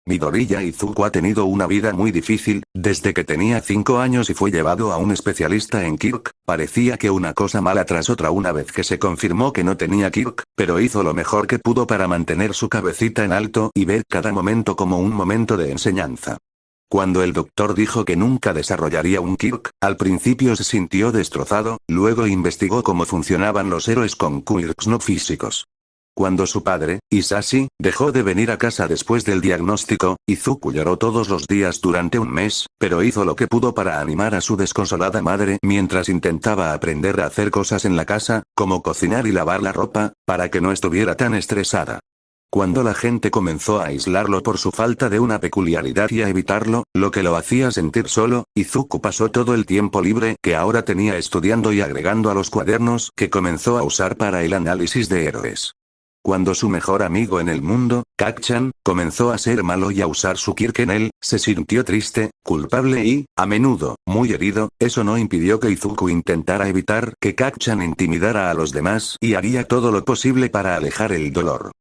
Midoriya Izuku ha tenido una vida muy difícil, desde que tenía 5 años y fue llevado a un especialista en Kirk, parecía que una cosa mala tras otra una vez que se confirmó que no tenía Kirk, pero hizo lo mejor que pudo para mantener su cabecita en alto y ver cada momento como un momento de enseñanza. Cuando el doctor dijo que nunca desarrollaría un Kirk, al principio se sintió destrozado, luego investigó cómo funcionaban los héroes con quirks no físicos. Cuando su padre, Isashi, dejó de venir a casa después del diagnóstico, Izuku lloró todos los días durante un mes, pero hizo lo que pudo para animar a su desconsolada madre mientras intentaba aprender a hacer cosas en la casa, como cocinar y lavar la ropa, para que no estuviera tan estresada. Cuando la gente comenzó a aislarlo por su falta de una peculiaridad y a evitarlo, lo que lo hacía sentir solo, Izuku pasó todo el tiempo libre que ahora tenía estudiando y agregando a los cuadernos que comenzó a usar para el análisis de héroes. Cuando su mejor amigo en el mundo, Kacchan, comenzó a ser malo y a usar su Kirk en él, se sintió triste, culpable y, a menudo, muy herido. Eso no impidió que Izuku intentara evitar que Kacchan intimidara a los demás y haría todo lo posible para alejar el dolor.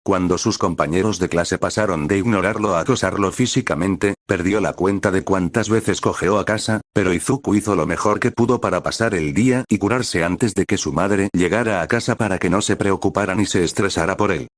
Cuando sus compañeros de clase pasaron de ignorarlo a acosarlo físicamente, perdió la cuenta de cuántas veces cojeó a casa, pero Izuku hizo lo mejor que pudo para pasar el día y curarse antes de que su madre llegara a casa para que no se preocupara ni se estresara por él.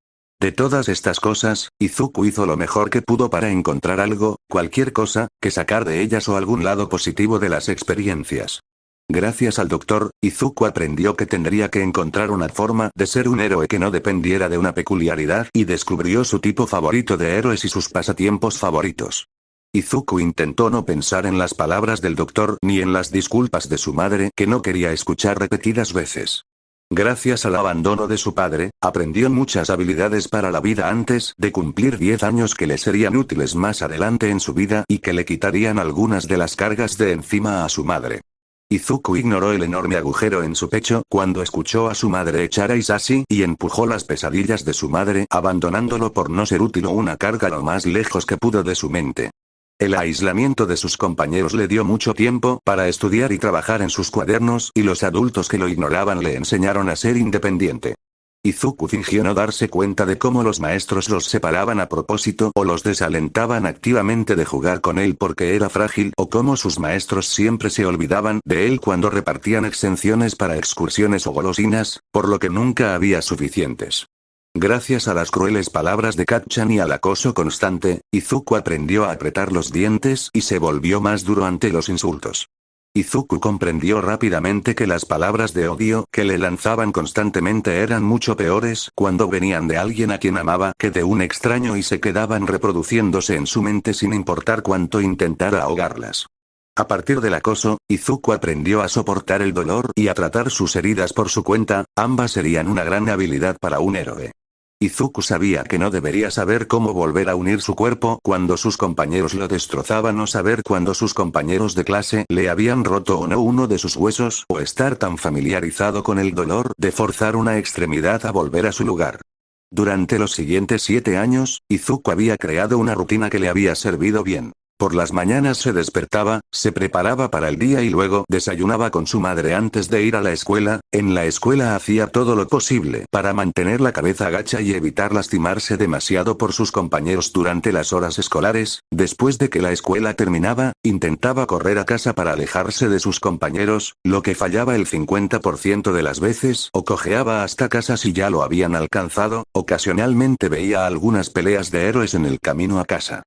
De todas estas cosas, Izuku hizo lo mejor que pudo para encontrar algo, cualquier cosa, que sacar de ellas o algún lado positivo de las experiencias. Gracias al doctor, Izuku aprendió que tendría que encontrar una forma de ser un héroe que no dependiera de una peculiaridad y descubrió su tipo favorito de héroes y sus pasatiempos favoritos. Izuku intentó no pensar en las palabras del doctor ni en las disculpas de su madre que no quería escuchar repetidas veces. Gracias al abandono de su padre, aprendió muchas habilidades para la vida antes de cumplir 10 años que le serían útiles más adelante en su vida y que le quitarían algunas de las cargas de encima a su madre. Izuku ignoró el enorme agujero en su pecho cuando escuchó a su madre echar a Isashi y empujó las pesadillas de su madre abandonándolo por no ser útil o una carga lo más lejos que pudo de su mente. El aislamiento de sus compañeros le dio mucho tiempo para estudiar y trabajar en sus cuadernos y los adultos que lo ignoraban le enseñaron a ser independiente. Izuku fingió no darse cuenta de cómo los maestros los separaban a propósito o los desalentaban activamente de jugar con él porque era frágil o cómo sus maestros siempre se olvidaban de él cuando repartían exenciones para excursiones o golosinas, por lo que nunca había suficientes. Gracias a las crueles palabras de Kacchan y al acoso constante, Izuku aprendió a apretar los dientes y se volvió más duro ante los insultos. Izuku comprendió rápidamente que las palabras de odio que le lanzaban constantemente eran mucho peores cuando venían de alguien a quien amaba que de un extraño y se quedaban reproduciéndose en su mente sin importar cuánto intentara ahogarlas. A partir del acoso, Izuku aprendió a soportar el dolor y a tratar sus heridas por su cuenta, ambas serían una gran habilidad para un héroe. Izuku sabía que no debería saber cómo volver a unir su cuerpo cuando sus compañeros lo destrozaban o saber cuando sus compañeros de clase le habían roto o no uno de sus huesos o estar tan familiarizado con el dolor de forzar una extremidad a volver a su lugar. Durante los siguientes 7 años, Izuku había creado una rutina que le había servido bien. Por las mañanas se despertaba, se preparaba para el día y luego desayunaba con su madre antes de ir a la escuela. En la escuela hacía todo lo posible para mantener la cabeza gacha y evitar lastimarse demasiado por sus compañeros durante las horas escolares. Después de que la escuela terminaba, intentaba correr a casa para alejarse de sus compañeros, lo que fallaba el 50% de las veces, o cojeaba hasta casa si ya lo habían alcanzado. Ocasionalmente veía algunas peleas de héroes en el camino a casa.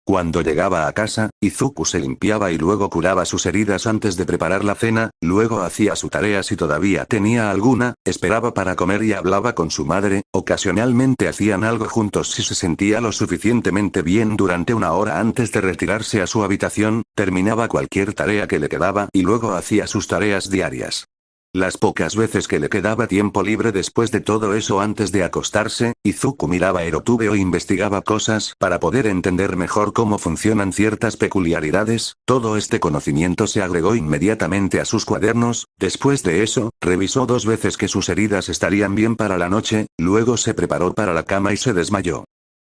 Cuando llegaba a casa, Izuku se limpiaba y luego curaba sus heridas antes de preparar la cena, luego hacía su tarea si todavía tenía alguna, esperaba para comer y hablaba con su madre, ocasionalmente hacían algo juntos si se sentía lo suficientemente bien durante una hora antes de retirarse a su habitación, terminaba cualquier tarea que le quedaba y luego hacía sus tareas diarias. Las pocas veces que le quedaba tiempo libre después de todo eso antes de acostarse, Izuku miraba Erotube o investigaba cosas para poder entender mejor cómo funcionan ciertas peculiaridades. Todo este conocimiento se agregó inmediatamente a sus cuadernos. Después de eso, revisó 2 veces que sus heridas estarían bien para la noche, luego se preparó para la cama y se desmayó.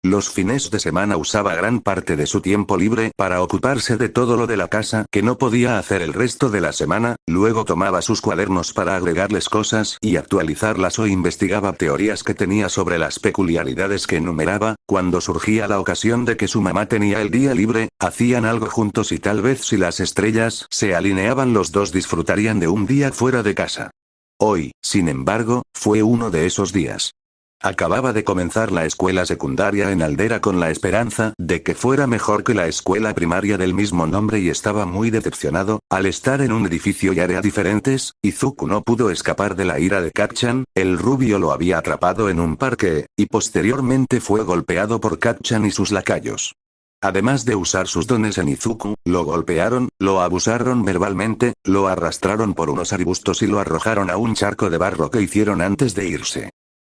Los fines de semana usaba gran parte de su tiempo libre para ocuparse de todo lo de la casa que no podía hacer el resto de la semana, luego tomaba sus cuadernos para agregarles cosas y actualizarlas o investigaba teorías que tenía sobre las peculiaridades que enumeraba. Cuando surgía la ocasión de que su mamá tenía el día libre, hacían algo juntos y tal vez si las estrellas se alineaban los dos disfrutarían de un día fuera de casa. Hoy, sin embargo, fue uno de esos días. Acababa de comenzar la escuela secundaria en Aldera con la esperanza de que fuera mejor que la escuela primaria del mismo nombre y estaba muy decepcionado. Al estar en un edificio y área diferentes, Izuku no pudo escapar de la ira de Kacchan. El rubio lo había atrapado en un parque, y posteriormente fue golpeado por Kacchan y sus lacayos. Además de usar sus dones en Izuku, lo golpearon, lo abusaron verbalmente, lo arrastraron por unos arbustos y lo arrojaron a un charco de barro que hicieron antes de irse.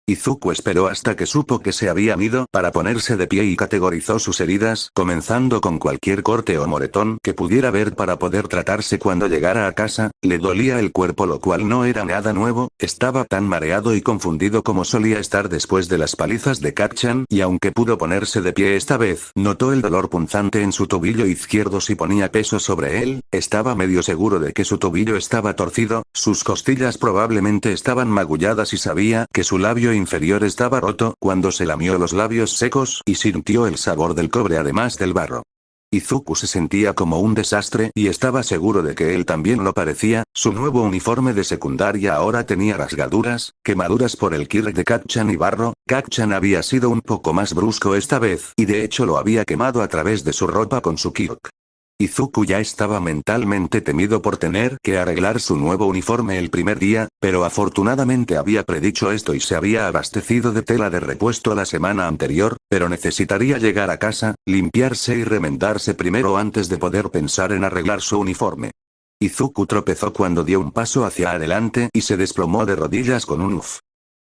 Izuku esperó hasta que supo que se habían ido para ponerse de pie y categorizó sus heridas, comenzando con cualquier corte o moretón que pudiera ver para poder tratarse cuando llegara a casa. Le dolía el cuerpo, lo cual no era nada nuevo, estaba tan mareado y confundido como solía estar después de las palizas de Kacchan, y aunque pudo ponerse de pie esta vez, notó el dolor punzante en su tobillo izquierdo si ponía peso sobre él. Estaba medio seguro de que su tobillo estaba torcido, sus costillas probablemente estaban magulladas y sabía que su labio inferior estaba roto cuando se lamió los labios secos y sintió el sabor del cobre además del barro. Izuku se sentía como un desastre y estaba seguro de que él también lo parecía. Su nuevo uniforme de secundaria ahora tenía rasgaduras, quemaduras por el kirk de Kacchan y barro. Kacchan había sido un poco más brusco esta vez y de hecho lo había quemado a través de su ropa con su kirk. Izuku ya estaba mentalmente temido por tener que arreglar su nuevo uniforme el primer día, pero afortunadamente había predicho esto y se había abastecido de tela de repuesto la semana anterior, pero necesitaría llegar a casa, limpiarse y remendarse primero antes de poder pensar en arreglar su uniforme. Izuku tropezó cuando dio un paso hacia adelante y se desplomó de rodillas con un uf.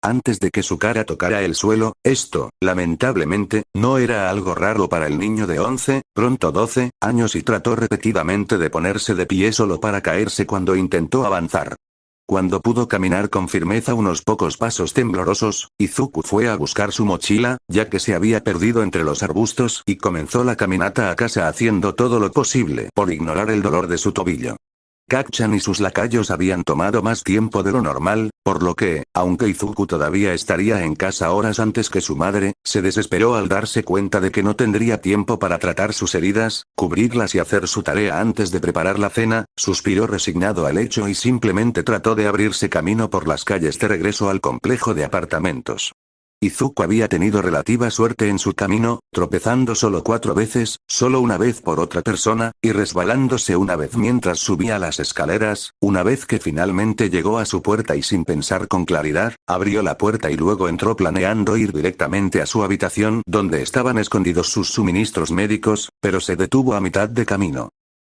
Antes de que su cara tocara el suelo, esto, lamentablemente, no era algo raro para el niño de 11, pronto 12, años y trató repetidamente de ponerse de pie solo para caerse cuando intentó avanzar. Cuando pudo caminar con firmeza unos pocos pasos temblorosos, Izuku fue a buscar su mochila, ya que se había perdido entre los arbustos y comenzó la caminata a casa haciendo todo lo posible por ignorar el dolor de su tobillo. Kacchan y sus lacayos habían tomado más tiempo de lo normal, por lo que, aunque Izuku todavía estaría en casa horas antes que su madre, se desesperó al darse cuenta de que no tendría tiempo para tratar sus heridas, cubrirlas y hacer su tarea antes de preparar la cena. Suspiró resignado al hecho y simplemente trató de abrirse camino por las calles de regreso al complejo de apartamentos. Izuku había tenido relativa suerte en su camino, tropezando solo 4 veces, solo una vez por otra persona, y resbalándose una vez mientras subía las escaleras. Una vez que finalmente llegó a su puerta y sin pensar con claridad, abrió la puerta y luego entró planeando ir directamente a su habitación donde estaban escondidos sus suministros médicos, pero se detuvo a mitad de camino.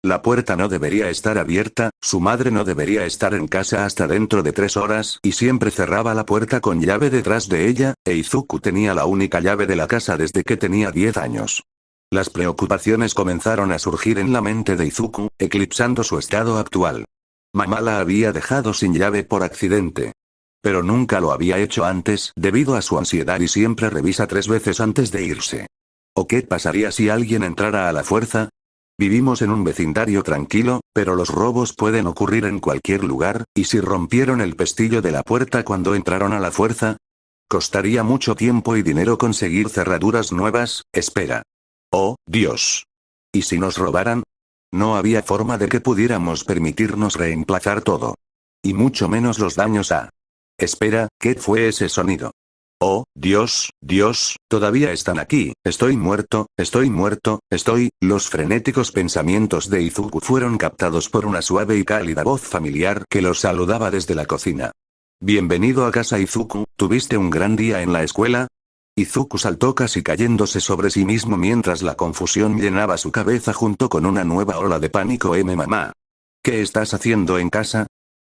La puerta no debería estar abierta, su madre no debería estar en casa hasta dentro de 3 horas y siempre cerraba la puerta con llave detrás de ella, e Izuku tenía la única llave de la casa desde que tenía 10 años. Las preocupaciones comenzaron a surgir en la mente de Izuku, eclipsando su estado actual. Mamá la había dejado sin llave por accidente. Pero nunca lo había hecho antes debido a su ansiedad y siempre revisa 3 veces antes de irse. ¿O qué pasaría si alguien entrara a la fuerza? Vivimos en un vecindario tranquilo, pero los robos pueden ocurrir en cualquier lugar, ¿y si rompieron el pestillo de la puerta cuando entraron a la fuerza? Costaría mucho tiempo y dinero conseguir cerraduras nuevas. Espera. Oh, Dios. ¿Y si nos robaran? No había forma de que pudiéramos permitirnos reemplazar todo. Y mucho menos los daños a... Espera, ¿qué fue ese sonido? Oh, Dios, Dios, todavía están aquí, estoy muerto, estoy muerto, estoy... Los frenéticos pensamientos de Izuku fueron captados por una suave y cálida voz familiar que los saludaba desde la cocina. Bienvenido a casa Izuku, ¿tuviste un gran día en la escuela? Izuku saltó casi cayéndose sobre sí mismo mientras la confusión llenaba su cabeza junto con una nueva ola de pánico. Mamá. ¿Qué estás haciendo en casa?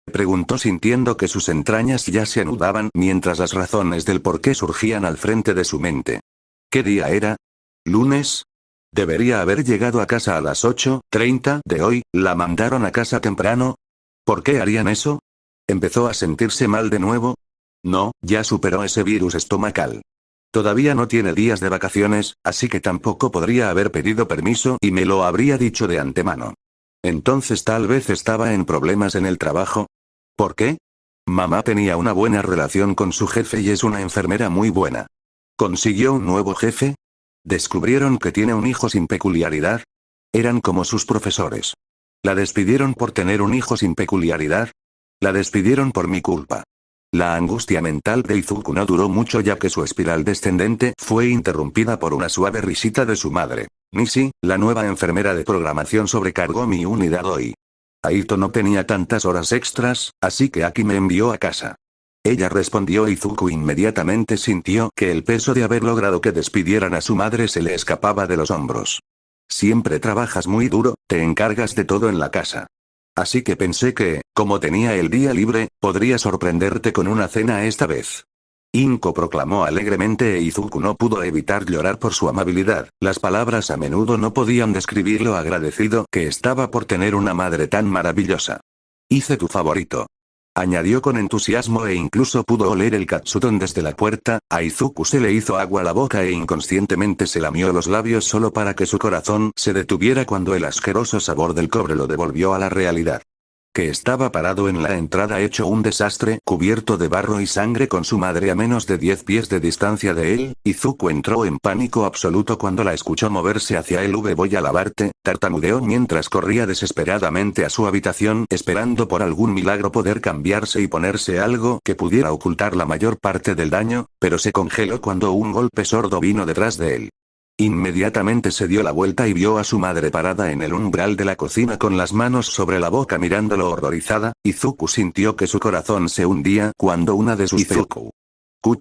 Preguntó sintiendo que sus entrañas ya se anudaban mientras las razones del por qué surgían al frente de su mente. ¿Qué día era? ¿Lunes? Debería haber llegado a casa a las 8:30 de hoy, ¿la mandaron a casa temprano? ¿Por qué harían eso? ¿Empezó a sentirse mal de nuevo? No, ya superó ese virus estomacal. Todavía no tiene días de vacaciones, así que tampoco podría haber pedido permiso y me lo habría dicho de antemano. Entonces tal vez estaba en problemas en el trabajo. ¿Por qué? Mamá tenía una buena relación con su jefe y es una enfermera muy buena. ¿Consiguió un nuevo jefe? ¿Descubrieron que tiene un hijo sin peculiaridad? Eran como sus profesores. ¿La despidieron por tener un hijo sin peculiaridad? La despidieron por mi culpa. La angustia mental de Izuku no duró mucho ya que su espiral descendente fue interrumpida por una suave risita de su madre. Nishi, la nueva enfermera de programación, sobrecargó mi unidad hoy. Aito no tenía tantas horas extras, así que Aki me envió a casa. Ella respondió. Izuku inmediatamente sintió que el peso de haber logrado que despidieran a su madre se le escapaba de los hombros. Siempre trabajas muy duro, te encargas de todo en la casa. Así que pensé que, como tenía el día libre, podría sorprenderte con una cena esta vez. Inko proclamó alegremente e Izuku no pudo evitar llorar por su amabilidad. Las palabras a menudo no podían describir lo agradecido que estaba por tener una madre tan maravillosa. Hice tu favorito. Añadió con entusiasmo e incluso pudo oler el katsudon desde la puerta. A Izuku se le hizo agua a la boca e inconscientemente se lamió los labios solo para que su corazón se detuviera cuando el asqueroso sabor del cobre lo devolvió a la realidad. Que estaba parado en la entrada hecho un desastre, cubierto de barro y sangre con su madre a menos de 10 pies de distancia de él. Izuku entró en pánico absoluto cuando la escuchó moverse hacia él. Voy a lavarte, tartamudeó mientras corría desesperadamente a su habitación, esperando por algún milagro poder cambiarse y ponerse algo que pudiera ocultar la mayor parte del daño, pero se congeló cuando un golpe sordo vino detrás de él. Inmediatamente se dio la vuelta y vio a su madre parada en el umbral de la cocina con las manos sobre la boca mirándolo horrorizada. Izuku sintió que su corazón se hundía cuando una de sus Izuku.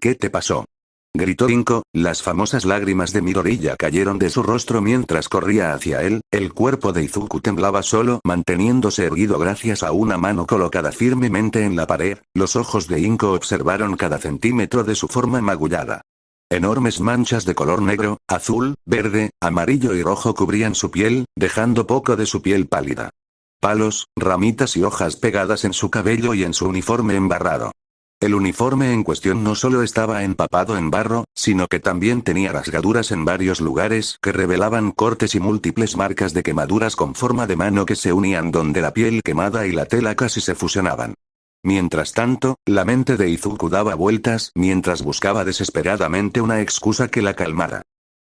¿Qué te pasó? Gritó Inko. Las famosas lágrimas de Midoriya cayeron de su rostro mientras corría hacia él. El cuerpo de Izuku temblaba solo manteniéndose erguido gracias a una mano colocada firmemente en la pared. Los ojos de Inko observaron cada centímetro de su forma magullada. Enormes manchas de color negro, azul, verde, amarillo y rojo cubrían su piel, dejando poco de su piel pálida. Palos, ramitas y hojas pegadas en su cabello y en su uniforme embarrado. El uniforme en cuestión no solo estaba empapado en barro, sino que también tenía rasgaduras en varios lugares que revelaban cortes y múltiples marcas de quemaduras con forma de mano que se unían donde la piel quemada y la tela casi se fusionaban. Mientras tanto, la mente de Izuku daba vueltas mientras buscaba desesperadamente una excusa que la calmara.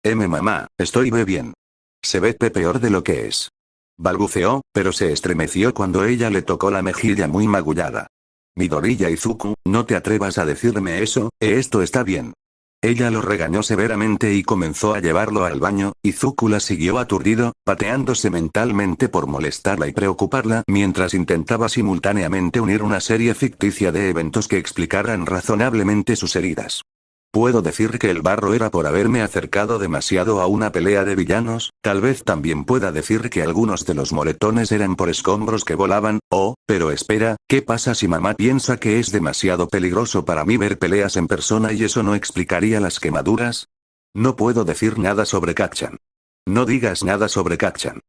Mamá, estoy bien. Se ve peor de lo que es. Balbuceó, pero se estremeció cuando ella le tocó la mejilla muy magullada. Midoriya. Izuku, no te atrevas a decirme eso, esto está bien. Ella lo regañó severamente y comenzó a llevarlo al baño. Izuku la siguió aturdido, pateándose mentalmente por molestarla y preocuparla mientras intentaba simultáneamente unir una serie ficticia de eventos que explicaran razonablemente sus heridas. Puedo decir que el barro era por haberme acercado demasiado a una pelea de villanos, tal vez también pueda decir que algunos de los moretones eran por escombros que volaban, pero espera, ¿qué pasa si mamá piensa que es demasiado peligroso para mí ver peleas en persona y eso no explicaría las quemaduras? No puedo decir nada sobre Kacchan. No digas nada sobre Kacchan.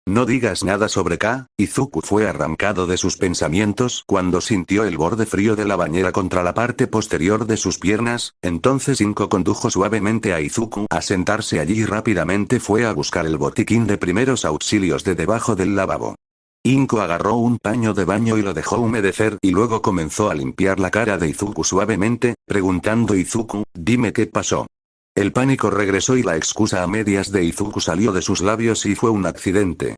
No digas nada sobre K. Izuku fue arrancado de sus pensamientos cuando sintió el borde frío de la bañera contra la parte posterior de sus piernas. Entonces Inko condujo suavemente a Izuku a sentarse allí y rápidamente fue a buscar el botiquín de primeros auxilios de debajo del lavabo. Inko agarró un paño de baño y lo dejó humedecer y luego comenzó a limpiar la cara de Izuku suavemente, preguntando: Izuku, dime qué pasó. El pánico regresó y la excusa a medias de Izuku salió de sus labios y fue un accidente.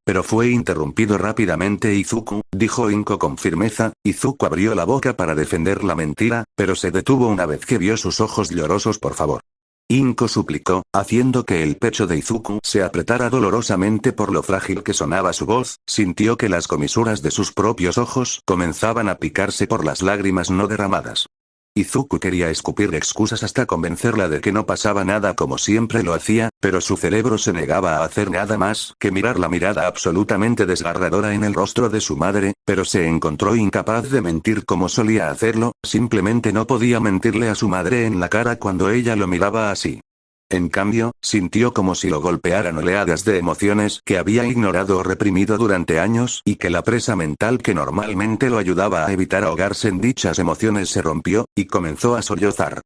Pero fue interrumpido rápidamente. Izuku, dijo Inko con firmeza. Izuku abrió la boca para defender la mentira, pero se detuvo una vez que vio sus ojos llorosos. Por favor. Inko suplicó, haciendo que el pecho de Izuku se apretara dolorosamente por lo frágil que sonaba su voz. Sintió que las comisuras de sus propios ojos comenzaban a picarse por las lágrimas no derramadas. Izuku quería escupir excusas hasta convencerla de que no pasaba nada como siempre lo hacía, pero su cerebro se negaba a hacer nada más que mirar la mirada absolutamente desgarradora en el rostro de su madre, pero se encontró incapaz de mentir como solía hacerlo, simplemente no podía mentirle a su madre en la cara cuando ella lo miraba así. En cambio, sintió como si lo golpearan oleadas de emociones que había ignorado o reprimido durante años y que la presa mental que normalmente lo ayudaba a evitar ahogarse en dichas emociones se rompió, y comenzó a sollozar.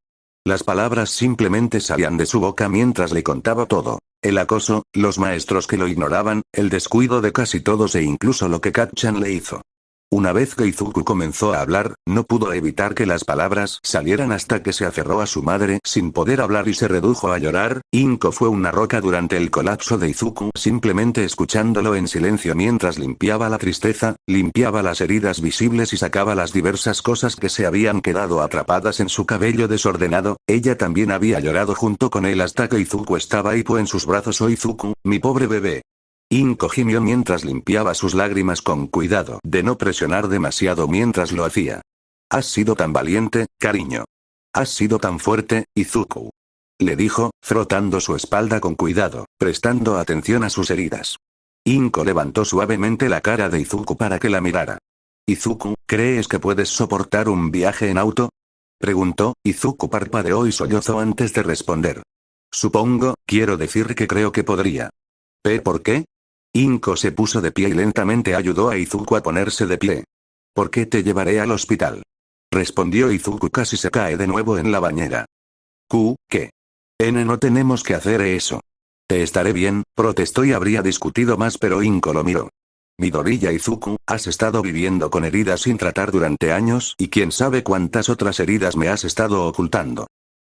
Las palabras simplemente salían de su boca mientras le contaba todo. El acoso, los maestros que lo ignoraban, el descuido de casi todos e incluso lo que Kacchan le hizo. Una vez que Izuku comenzó a hablar, no pudo evitar que las palabras salieran hasta que se aferró a su madre sin poder hablar y se redujo a llorar. Inko fue una roca durante el colapso de Izuku, simplemente escuchándolo en silencio mientras limpiaba la tristeza, limpiaba las heridas visibles y sacaba las diversas cosas que se habían quedado atrapadas en su cabello desordenado. Ella también había llorado junto con él hasta que Izuku estaba hipo en sus brazos. Oh Izuku, mi pobre bebé. Inko gimió mientras limpiaba sus lágrimas con cuidado de no presionar demasiado mientras lo hacía. Has sido tan valiente, cariño. Has sido tan fuerte, Izuku. Le dijo, frotando su espalda con cuidado, prestando atención a sus heridas. Inko levantó suavemente la cara de Izuku para que la mirara. Izuku, ¿crees que puedes soportar un viaje en auto? Preguntó. Izuku parpadeó y sollozó antes de responder. Supongo, quiero decir que creo que podría. ¿Por qué? Inko se puso de pie y lentamente ayudó a Izuku a ponerse de pie. ¿Por qué te llevaré al hospital? Respondió Izuku. Casi se cae de nuevo en la bañera. ¿Qué? No tenemos que hacer eso. Te estaré bien, protestó y habría discutido más pero Inko lo miró. Midoriya Izuku, has estado viviendo con heridas sin tratar durante años y quién sabe cuántas otras heridas me has estado ocultando.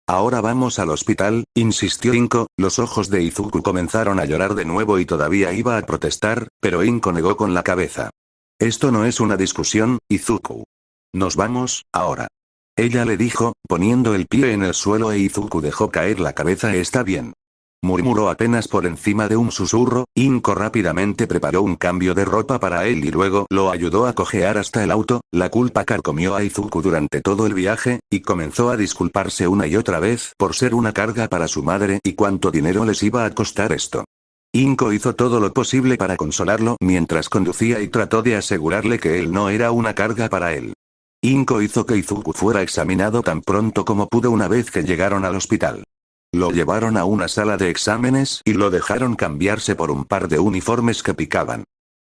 Ahora vamos al hospital, insistió Inko. Los ojos de Izuku comenzaron a llorar de nuevo y todavía iba a protestar, pero Inko negó con la cabeza. Esto no es una discusión, Izuku. Nos vamos, ahora. Ella le dijo, poniendo el pie en el suelo e Izuku dejó caer la cabeza. Está bien. Murmuró apenas por encima de un susurro. Inko rápidamente preparó un cambio de ropa para él y luego lo ayudó a cojear hasta el auto. La culpa carcomió a Izuku durante todo el viaje, y comenzó a disculparse una y otra vez por ser una carga para su madre y cuánto dinero les iba a costar esto. Inko hizo todo lo posible para consolarlo mientras conducía y trató de asegurarle que él no era una carga para él. Inko hizo que Izuku fuera examinado tan pronto como pudo una vez que llegaron al hospital. Lo llevaron a una sala de exámenes y lo dejaron cambiarse por un par de uniformes que picaban.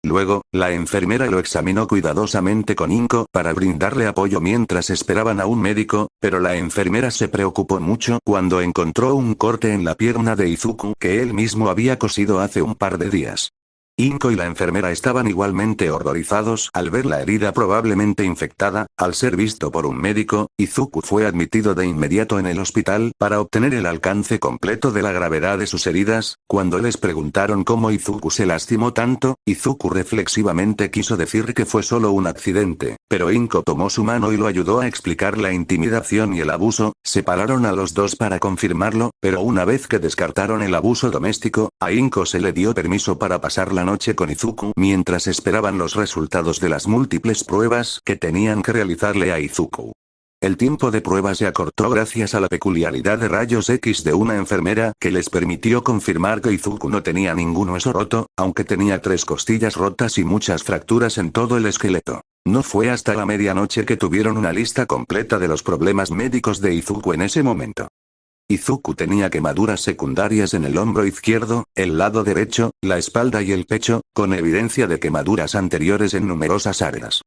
Luego, la enfermera lo examinó cuidadosamente con Inko para brindarle apoyo mientras esperaban a un médico, pero la enfermera se preocupó mucho cuando encontró un corte en la pierna de Izuku que él mismo había cosido hace un par de días. Inko y la enfermera estaban igualmente horrorizados al ver la herida probablemente infectada. Al ser visto por un médico, Izuku fue admitido de inmediato en el hospital para obtener el alcance completo de la gravedad de sus heridas. Cuando les preguntaron cómo Izuku se lastimó tanto, Izuku reflexivamente quiso decir que fue solo un accidente, pero Inko tomó su mano y lo ayudó a explicar la intimidación y el abuso. Separaron a los dos para confirmarlo, pero una vez que descartaron el abuso doméstico, a Inko se le dio permiso para pasar la noche con Izuku mientras esperaban los resultados de las múltiples pruebas que tenían que realizarle a Izuku. El tiempo de prueba se acortó gracias a la peculiaridad de rayos X de una enfermera que les permitió confirmar que Izuku no tenía ningún hueso roto, aunque tenía 3 costillas rotas y muchas fracturas en todo el esqueleto. No fue hasta la medianoche que tuvieron una lista completa de los problemas médicos de Izuku en ese momento. Izuku tenía quemaduras secundarias en el hombro izquierdo, el lado derecho, la espalda y el pecho, con evidencia de quemaduras anteriores en numerosas áreas.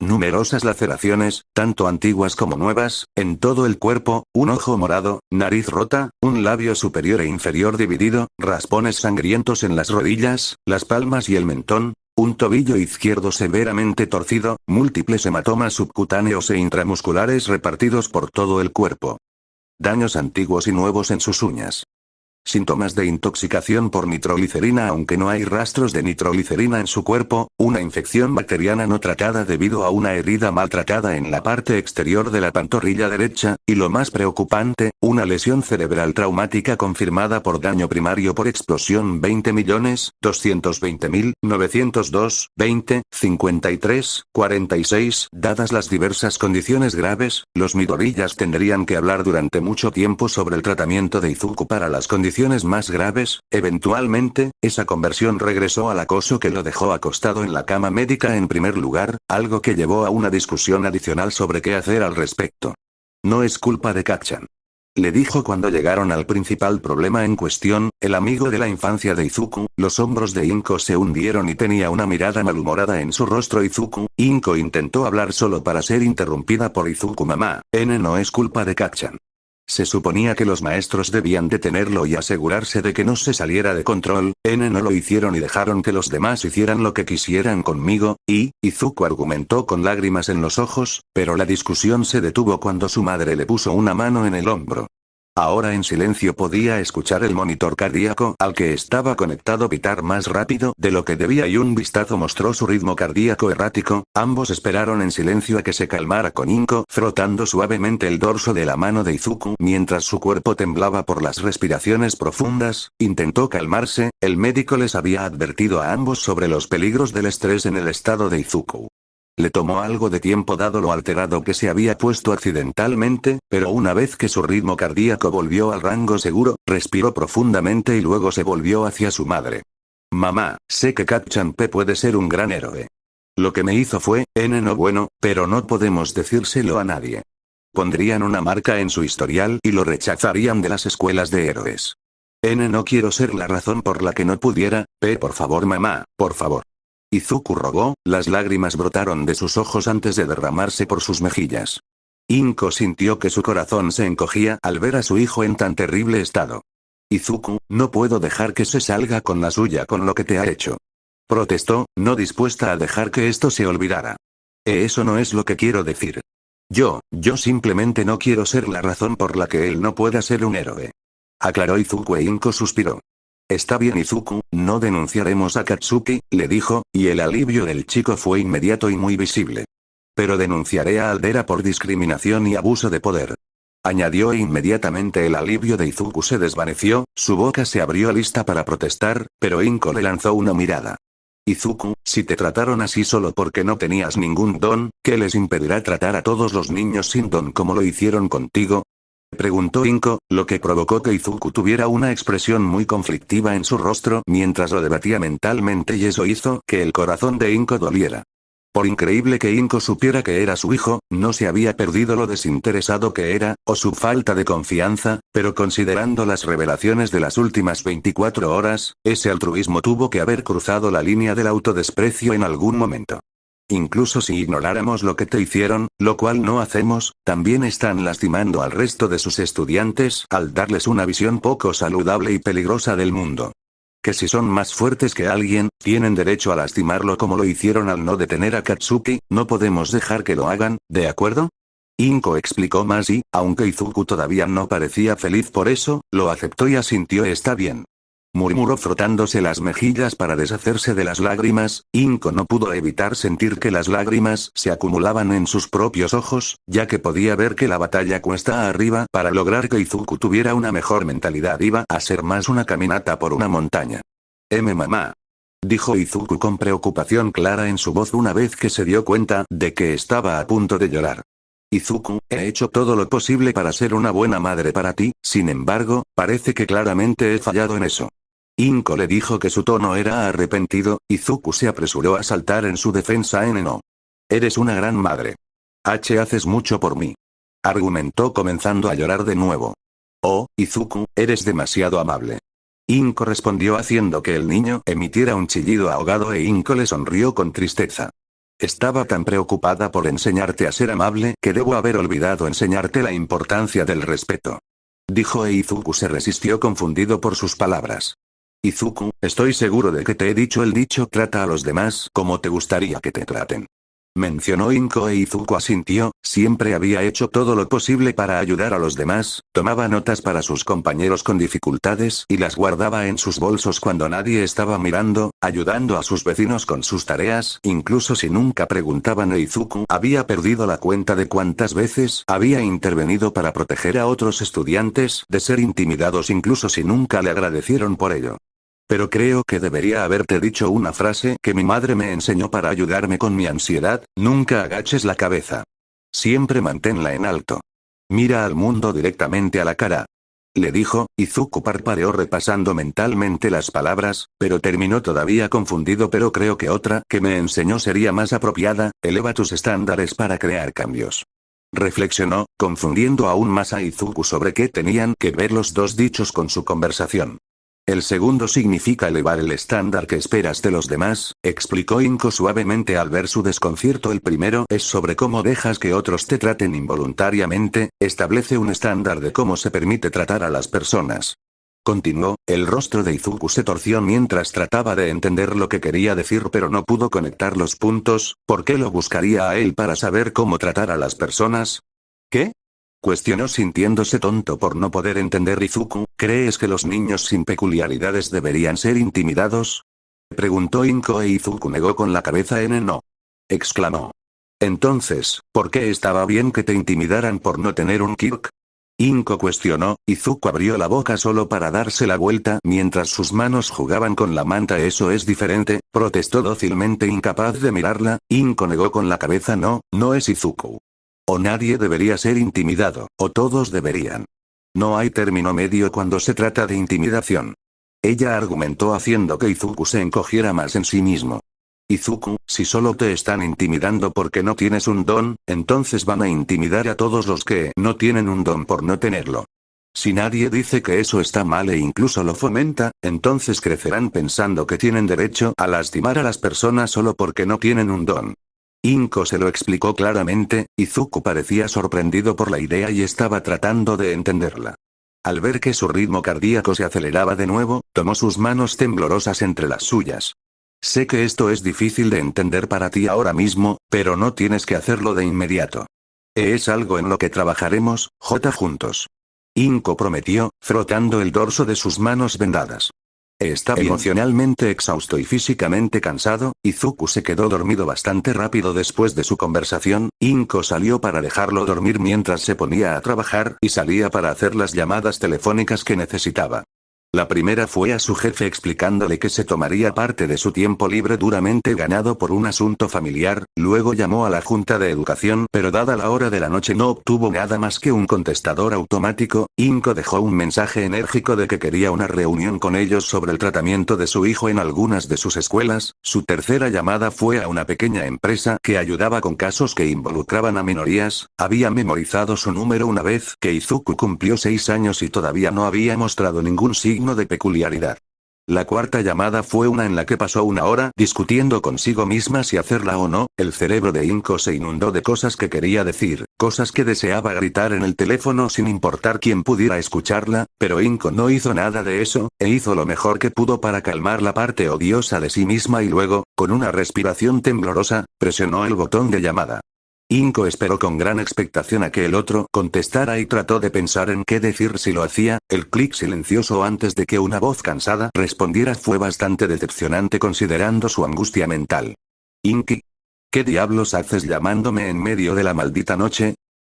Numerosas laceraciones, tanto antiguas como nuevas, en todo el cuerpo, un ojo morado, nariz rota, un labio superior e inferior dividido, raspones sangrientos en las rodillas, las palmas y el mentón, un tobillo izquierdo severamente torcido, múltiples hematomas subcutáneos e intramusculares repartidos por todo el cuerpo. Daños antiguos y nuevos en sus uñas. Síntomas de intoxicación por nitroglicerina. Aunque no hay rastros de nitroglicerina en su cuerpo, una infección bacteriana no tratada debido a una herida maltratada en la parte exterior de la pantorrilla derecha, y lo más preocupante, una lesión cerebral traumática confirmada por daño primario por explosión. 20.220.902, 20, 53, 46. Dadas las diversas condiciones graves, los Midorillas tendrían que hablar durante mucho tiempo sobre el tratamiento de Izuku para las condiciones más graves. Eventualmente, esa conversión regresó al acoso que lo dejó acostado en la cama médica en primer lugar, algo que llevó a una discusión adicional sobre qué hacer al respecto. No es culpa de Kacchan. Le dijo cuando llegaron al principal problema en cuestión, el amigo de la infancia de Izuku. Los hombros de Inko se hundieron y tenía una mirada malhumorada en su rostro. Inko intentó hablar solo para ser interrumpida por Izuku. Mamá, no es culpa de Kacchan. Se suponía que los maestros debían detenerlo y asegurarse de que no se saliera de control. No lo hicieron y dejaron que los demás hicieran lo que quisieran conmigo, Izuku argumentó con lágrimas en los ojos, pero la discusión se detuvo cuando su madre le puso una mano en el hombro. Ahora en silencio podía escuchar el monitor cardíaco al que estaba conectado pitar más rápido de lo que debía y un vistazo mostró su ritmo cardíaco errático. Ambos esperaron en silencio a que se calmara con Inko frotando suavemente el dorso de la mano de Izuku mientras su cuerpo temblaba por las respiraciones profundas. Intentó calmarse, el médico les había advertido a ambos sobre los peligros del estrés en el estado de Izuku. Le tomó algo de tiempo dado lo alterado que se había puesto accidentalmente, pero una vez que su ritmo cardíaco volvió al rango seguro, respiró profundamente y luego se volvió hacia su madre. Mamá, sé que Kat-Chanpe puede ser un gran héroe. Lo que me hizo fue, no bueno, pero no podemos decírselo a nadie. Pondrían una marca en su historial y lo rechazarían de las escuelas de héroes. No quiero ser la razón por la que no pudiera, por favor mamá, por favor. Izuku rogó, las lágrimas brotaron de sus ojos antes de derramarse por sus mejillas. Inko sintió que su corazón se encogía al ver a su hijo en tan terrible estado. Izuku, no puedo dejar que se salga con la suya con lo que te ha hecho. Protestó, no dispuesta a dejar que esto se olvidara. Eso no es lo que quiero decir. Yo simplemente no quiero ser la razón por la que él no pueda ser un héroe. Aclaró Izuku e Inko suspiró. Está bien Izuku, no denunciaremos a Katsuki, le dijo, y el alivio del chico fue inmediato y muy visible. Pero denunciaré a Aldera por discriminación y abuso de poder. Añadió e inmediatamente el alivio de Izuku se desvaneció, su boca se abrió lista para protestar, pero Inko le lanzó una mirada. Izuku, si te trataron así solo porque no tenías ningún don, ¿qué les impedirá tratar a todos los niños sin don como lo hicieron contigo? Preguntó Inko, lo que provocó que Izuku tuviera una expresión muy conflictiva en su rostro mientras lo debatía mentalmente y eso hizo que el corazón de Inko doliera. Por increíble que Inko supiera que era su hijo, no se había perdido lo desinteresado que era, o su falta de confianza, pero considerando las revelaciones de las últimas 24 horas, ese altruismo tuvo que haber cruzado la línea del autodesprecio en algún momento. Incluso si ignoráramos lo que te hicieron, lo cual no hacemos, también están lastimando al resto de sus estudiantes al darles una visión poco saludable y peligrosa del mundo. Que si son más fuertes que alguien, tienen derecho a lastimarlo como lo hicieron al no detener a Katsuki, no podemos dejar que lo hagan, ¿de acuerdo? Inko explicó más y, aunque Izuku todavía no parecía feliz por eso, lo aceptó y asintió está bien. Murmuró frotándose las mejillas para deshacerse de las lágrimas. Inko no pudo evitar sentir que las lágrimas se acumulaban en sus propios ojos, ya que podía ver que la batalla cuesta arriba para lograr que Izuku tuviera una mejor mentalidad iba a ser más una caminata por una montaña. Mamá. Dijo Izuku con preocupación clara en su voz una vez que se dio cuenta de que estaba a punto de llorar. Izuku, he hecho todo lo posible para ser una buena madre para ti, sin embargo, parece que claramente he fallado en eso. Inko le dijo que su tono era arrepentido. Izuku se apresuró a saltar en su defensa no. Eres una gran madre. Haces mucho por mí. Argumentó comenzando a llorar de nuevo. Oh, Izuku, eres demasiado amable. Inko respondió haciendo que el niño emitiera un chillido ahogado e Inko le sonrió con tristeza. Estaba tan preocupada por enseñarte a ser amable que debo haber olvidado enseñarte la importancia del respeto. Dijo Izuku se resistió confundido por sus palabras. Izuku, estoy seguro de que te he dicho el dicho trata a los demás como te gustaría que te traten. Mencionó Inko e Izuku asintió, siempre había hecho todo lo posible para ayudar a los demás, tomaba notas para sus compañeros con dificultades y las guardaba en sus bolsos cuando nadie estaba mirando, ayudando a sus vecinos con sus tareas, incluso si nunca preguntaban Izuku había perdido la cuenta de cuántas veces había intervenido para proteger a otros estudiantes de ser intimidados incluso si nunca le agradecieron por ello. Pero creo que debería haberte dicho una frase que mi madre me enseñó para ayudarme con mi ansiedad, nunca agaches la cabeza. Siempre manténla en alto. Mira al mundo directamente a la cara. Le dijo, Izuku parpadeó repasando mentalmente las palabras, pero terminó todavía confundido pero creo que otra que me enseñó sería más apropiada, eleva tus estándares para crear cambios. Reflexionó, confundiendo aún más a Izuku sobre qué tenían que ver los dos dichos con su conversación. El segundo significa elevar el estándar que esperas de los demás, explicó Inko suavemente al ver su desconcierto. El primero es sobre cómo dejas que otros te traten involuntariamente, establece un estándar de cómo se permite tratar a las personas. Continuó, el rostro de Izuku se torció mientras trataba de entender lo que quería decir pero no pudo conectar los puntos. ¿Por qué lo buscaría a él para saber cómo tratar a las personas? ¿Qué? Cuestionó sintiéndose tonto por no poder entender. Izuku, ¿crees que los niños sin peculiaridades deberían ser intimidados? Preguntó Inko e Izuku negó con la cabeza. No. Exclamó. Entonces, ¿por qué estaba bien que te intimidaran por no tener un Kirk? Inko cuestionó. Izuku abrió la boca solo para darse la vuelta mientras sus manos jugaban con la manta. Eso es diferente, protestó dócilmente incapaz de mirarla. Inko negó con la cabeza. No, no es Izuku. O nadie debería ser intimidado, o todos deberían. No hay término medio cuando se trata de intimidación. Ella argumentó haciendo que Izuku se encogiera más en sí mismo. Izuku, si solo te están intimidando porque no tienes un don, entonces van a intimidar a todos los que no tienen un don por no tenerlo. Si nadie dice que eso está mal e incluso lo fomenta, entonces crecerán pensando que tienen derecho a lastimar a las personas solo porque no tienen un don. Inko se lo explicó claramente. Izuku parecía sorprendido por la idea y estaba tratando de entenderla. Al ver que su ritmo cardíaco se aceleraba de nuevo, tomó sus manos temblorosas entre las suyas. Sé que esto es difícil de entender para ti ahora mismo, pero no tienes que hacerlo de inmediato. Es algo en lo que trabajaremos, juntos. Inko prometió, frotando el dorso de sus manos vendadas. Estaba emocionalmente exhausto y físicamente cansado. Izuku se quedó dormido bastante rápido después de su conversación. Inko salió para dejarlo dormir mientras se ponía a trabajar y salía para hacer las llamadas telefónicas que necesitaba. La primera fue a su jefe explicándole que se tomaría parte de su tiempo libre duramente ganado por un asunto familiar. Luego llamó a la Junta de Educación, pero dada la hora de la noche no obtuvo nada más que un contestador automático. Inko dejó un mensaje enérgico de que quería una reunión con ellos sobre el tratamiento de su hijo en algunas de sus escuelas. Su tercera llamada fue a una pequeña empresa que ayudaba con casos que involucraban a minorías. Había memorizado su número una vez que Izuku cumplió 6 años y todavía no había mostrado ningún signo de peculiaridad. La cuarta llamada fue una en la que pasó una hora discutiendo consigo misma si hacerla o no. El cerebro de Inko se inundó de cosas que quería decir, cosas que deseaba gritar en el teléfono sin importar quién pudiera escucharla, pero Inko no hizo nada de eso, e hizo lo mejor que pudo para calmar la parte odiosa de sí misma y luego, con una respiración temblorosa, presionó el botón de llamada. Inko esperó con gran expectación a que el otro contestara y trató de pensar en qué decir si lo hacía. El clic silencioso antes de que una voz cansada respondiera fue bastante decepcionante considerando su angustia mental. Inki. ¿Qué diablos haces llamándome en medio de la maldita noche?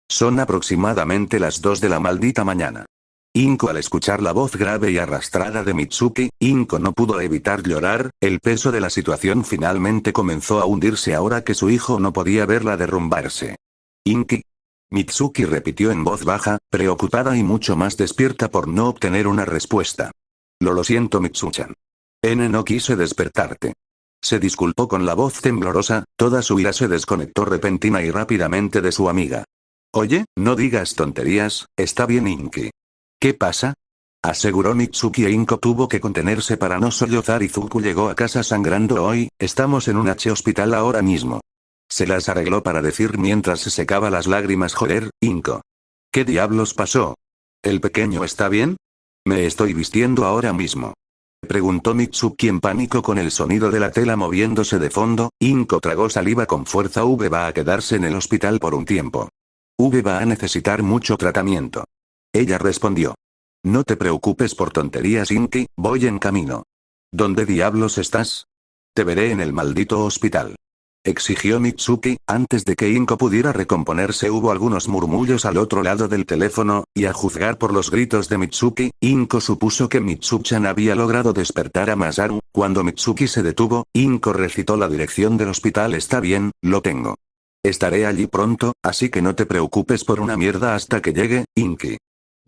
Son aproximadamente las 2 de la maldita mañana. Inko al escuchar la voz grave y arrastrada de Mitsuki, Inko no pudo evitar llorar. El peso de la situación finalmente comenzó a hundirse ahora que su hijo no podía verla derrumbarse. Inki. Mitsuki repitió en voz baja, preocupada y mucho más despierta por no obtener una respuesta. Lo siento Mitsuchan. No quise despertarte. Se disculpó con la voz temblorosa, toda su ira se desconectó repentina y rápidamente de su amiga. Oye, no digas tonterías, está bien Inki. ¿Qué pasa? Aseguró Mitsuki e Inko tuvo que contenerse para no sollozar. Izuku llegó a casa sangrando hoy, estamos en un hospital ahora mismo. Se las arregló para decir mientras se secaba las lágrimas. Joder, Inko. ¿Qué diablos pasó? ¿El pequeño está bien? Me estoy vistiendo ahora mismo. Preguntó Mitsuki en pánico con el sonido de la tela moviéndose de fondo. Inko tragó saliva con fuerza. Va a quedarse en el hospital por un tiempo. Va a necesitar mucho tratamiento. Ella respondió. No te preocupes por tonterías Inki, voy en camino. ¿Dónde diablos estás? Te veré en el maldito hospital. Exigió Mitsuki. Antes de que Inko pudiera recomponerse hubo algunos murmullos al otro lado del teléfono, y a juzgar por los gritos de Mitsuki, Inko supuso que Mitsuchan había logrado despertar a Masaru. Cuando Mitsuki se detuvo, Inko recitó la dirección del hospital. Está bien, lo tengo. Estaré allí pronto, así que no te preocupes por una mierda hasta que llegue, Inki.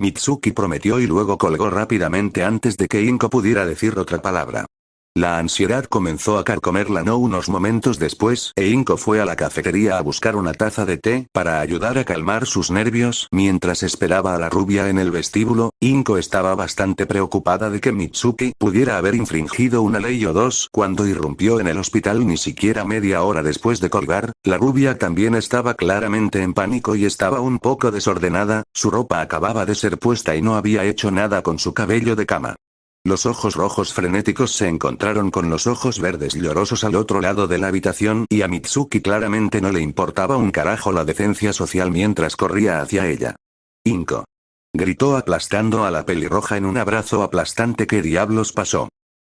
Mitsuki prometió y luego colgó rápidamente antes de que Inko pudiera decir otra palabra. La ansiedad comenzó a carcomerla no unos momentos después, e Inko fue a la cafetería a buscar una taza de té para ayudar a calmar sus nervios. Mientras esperaba a la rubia en el vestíbulo, Inko estaba bastante preocupada de que Mitsuki pudiera haber infringido una ley o dos cuando irrumpió en el hospital ni siquiera media hora después de colgar. La rubia también estaba claramente en pánico y estaba un poco desordenada, su ropa acababa de ser puesta y no había hecho nada con su cabello de cama. Los ojos rojos frenéticos se encontraron con los ojos verdes llorosos al otro lado de la habitación y a Mitsuki claramente no le importaba un carajo la decencia social mientras corría hacia ella. «Inko», gritó aplastando a la pelirroja en un abrazo aplastante. ¿Qué diablos pasó?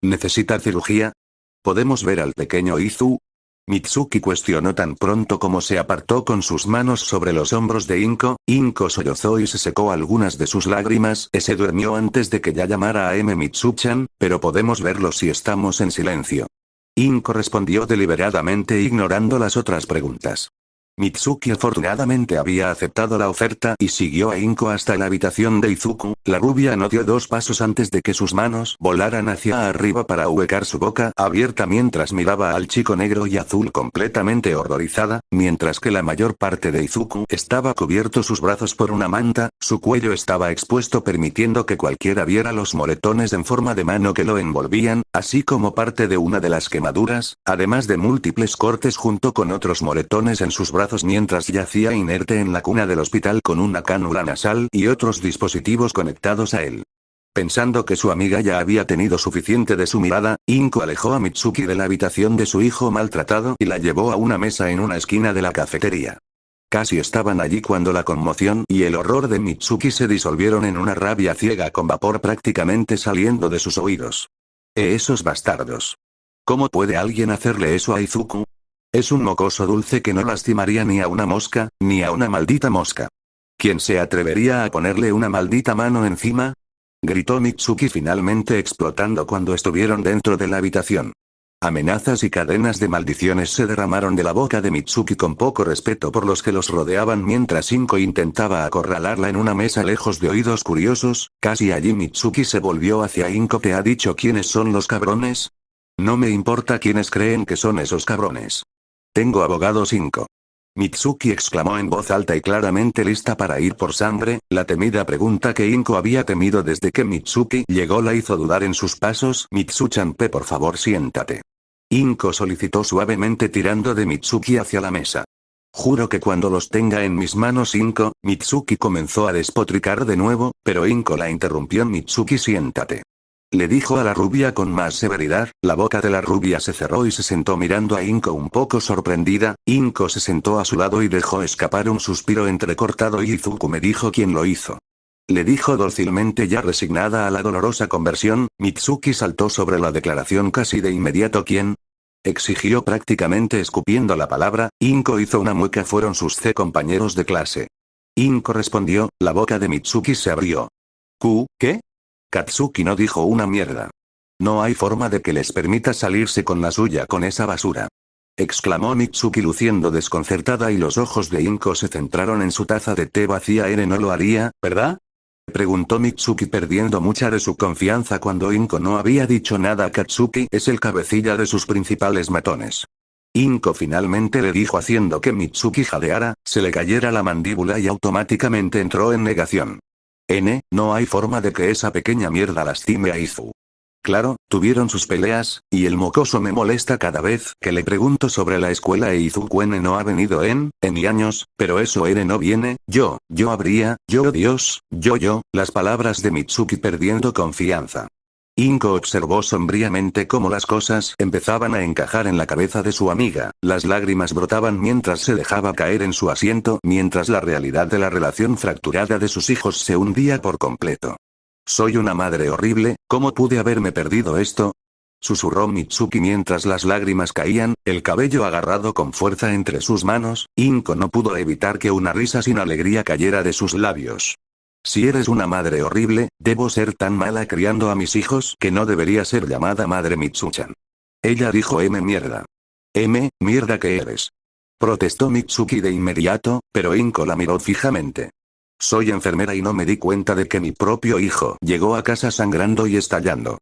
¿Necesita cirugía? ¿Podemos ver al pequeño Izu? Mitsuki cuestionó tan pronto como se apartó con sus manos sobre los hombros de Inko. Inko sollozó y se secó algunas de sus lágrimas. Se durmió antes de que ya llamara a Mitsuchan, pero podemos verlo si estamos en silencio. Inko respondió deliberadamente ignorando las otras preguntas. Mitsuki afortunadamente había aceptado la oferta y siguió a Inko hasta la habitación de Izuku. La rubia no dio 2 pasos antes de que sus manos volaran hacia arriba para ahuecar su boca abierta mientras miraba al chico negro y azul completamente horrorizada, mientras que la mayor parte de Izuku estaba cubierto sus brazos por una manta, su cuello estaba expuesto permitiendo que cualquiera viera los moretones en forma de mano que lo envolvían, así como parte de una de las quemaduras, además de múltiples cortes junto con otros moretones en sus brazos mientras yacía inerte en la cuna del hospital con una cánula nasal y otros dispositivos conectados a él. Pensando que su amiga ya había tenido suficiente de su mirada, Inko alejó a Mitsuki de la habitación de su hijo maltratado y la llevó a una mesa en una esquina de la cafetería. Casi estaban allí cuando la conmoción y el horror de Mitsuki se disolvieron en una rabia ciega con vapor prácticamente saliendo de sus oídos. Esos bastardos. ¿Cómo puede alguien hacerle eso a Izuku? Es un mocoso dulce que no lastimaría ni a una mosca, ni a una maldita mosca. ¿Quién se atrevería a ponerle una maldita mano encima? Gritó Mitsuki finalmente explotando cuando estuvieron dentro de la habitación. Amenazas y cadenas de maldiciones se derramaron de la boca de Mitsuki con poco respeto por los que los rodeaban mientras Inko intentaba acorralarla en una mesa lejos de oídos curiosos. Casi allí Mitsuki se volvió hacia Inko. ¿Te ha dicho quiénes son los cabrones? No me importa quiénes creen que son esos cabrones. Tengo abogados Inko. Mitsuki exclamó en voz alta y claramente lista para ir por sangre. La temida pregunta que Inko había temido desde que Mitsuki llegó la hizo dudar en sus pasos. Mitsuchan-pe, por favor siéntate. Inko solicitó suavemente tirando de Mitsuki hacia la mesa. Juro que cuando los tenga en mis manos Inko. Mitsuki comenzó a despotricar de nuevo, pero Inko la interrumpió. Mitsuki, siéntate. Le dijo a la rubia con más severidad. La boca de la rubia se cerró y se sentó mirando a Inko un poco sorprendida. Inko se sentó a su lado y dejó escapar un suspiro entrecortado. Y Izuku me dijo quién lo hizo. Le dijo dócilmente, ya resignada a la dolorosa conversión. Mitsuki saltó sobre la declaración casi de inmediato. ¿Quién? Exigió prácticamente escupiendo la palabra. Inko hizo una mueca. Fueron sus compañeros de clase. Inko respondió. La boca de Mitsuki se abrió. ¿Qué? Katsuki no dijo una mierda. No hay forma de que les permita salirse con la suya con esa basura. Exclamó Mitsuki luciendo desconcertada y los ojos de Inko se centraron en su taza de té vacía. No lo haría, ¿verdad? Preguntó Mitsuki perdiendo mucha de su confianza cuando Inko no había dicho nada. Katsuki es el cabecilla de sus principales matones. Inko finalmente le dijo haciendo que Mitsuki jadeara, se le cayera la mandíbula y automáticamente entró en negación. No hay forma de que esa pequeña mierda lastime a Izu. Claro, tuvieron sus peleas, y el mocoso me molesta cada vez que le pregunto sobre la escuela e Izuku no ha venido en años, pero eso no viene, yo Dios, las palabras de Mitsuki perdiendo confianza. Inko observó sombríamente cómo las cosas empezaban a encajar en la cabeza de su amiga, las lágrimas brotaban mientras se dejaba caer en su asiento, mientras la realidad de la relación fracturada de sus hijos se hundía por completo. Soy una madre horrible, ¿cómo pude haberme perdido esto? Susurró Mitsuki mientras las lágrimas caían, el cabello agarrado con fuerza entre sus manos. Inko no pudo evitar que una risa sin alegría cayera de sus labios. Si eres una madre horrible, ¿debo ser tan mala criando a mis hijos que no debería ser llamada madre Mitsuchan? Ella dijo mierda. Mierda que eres. Protestó Mitsuki de inmediato, pero Inko la miró fijamente. Soy enfermera y no me di cuenta de que mi propio hijo llegó a casa sangrando y estallando.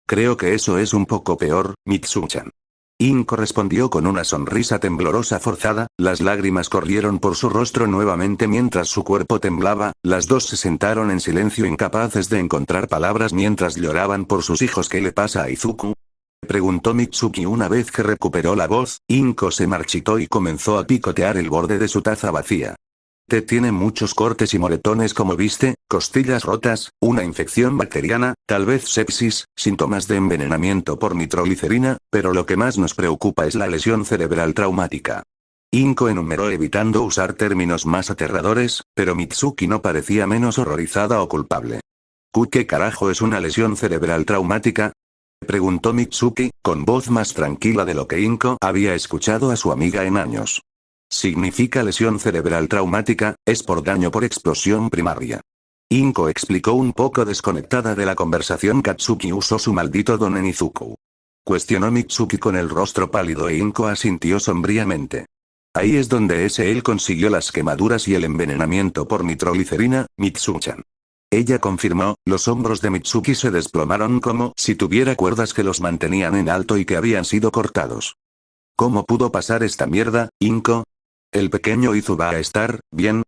Creo que eso es un poco peor, Mitsuchan. Inko respondió con una sonrisa temblorosa forzada, las lágrimas corrieron por su rostro nuevamente mientras su cuerpo temblaba, las dos se sentaron en silencio incapaces de encontrar palabras mientras lloraban por sus hijos. ¿Qué le pasa a Izuku? Preguntó Mitsuki una vez que recuperó la voz. Inko se marchitó y comenzó a picotear el borde de su taza vacía. Te tiene muchos cortes y moretones como viste, costillas rotas, una infección bacteriana, tal vez sepsis, síntomas de envenenamiento por nitroglicerina, pero lo que más nos preocupa es la lesión cerebral traumática. Inko enumeró evitando usar términos más aterradores, pero Mitsuki no parecía menos horrorizada o culpable. ¿Qué carajo es una lesión cerebral traumática? Preguntó Mitsuki, con voz más tranquila de lo que Inko había escuchado a su amiga en años. Significa lesión cerebral traumática, es por daño por explosión primaria. Inko explicó un poco desconectada de la conversación. Katsuki usó su maldito don en Izuku. Cuestionó Mitsuki con el rostro pálido e Inko asintió sombríamente. Ahí es donde él consiguió las quemaduras y el envenenamiento por nitroglicerina, Mitsuchan. Ella confirmó, los hombros de Mitsuki se desplomaron como si tuviera cuerdas que los mantenían en alto y que habían sido cortados. ¿Cómo pudo pasar esta mierda, Inko? ¿El pequeño Izu va a estar bien?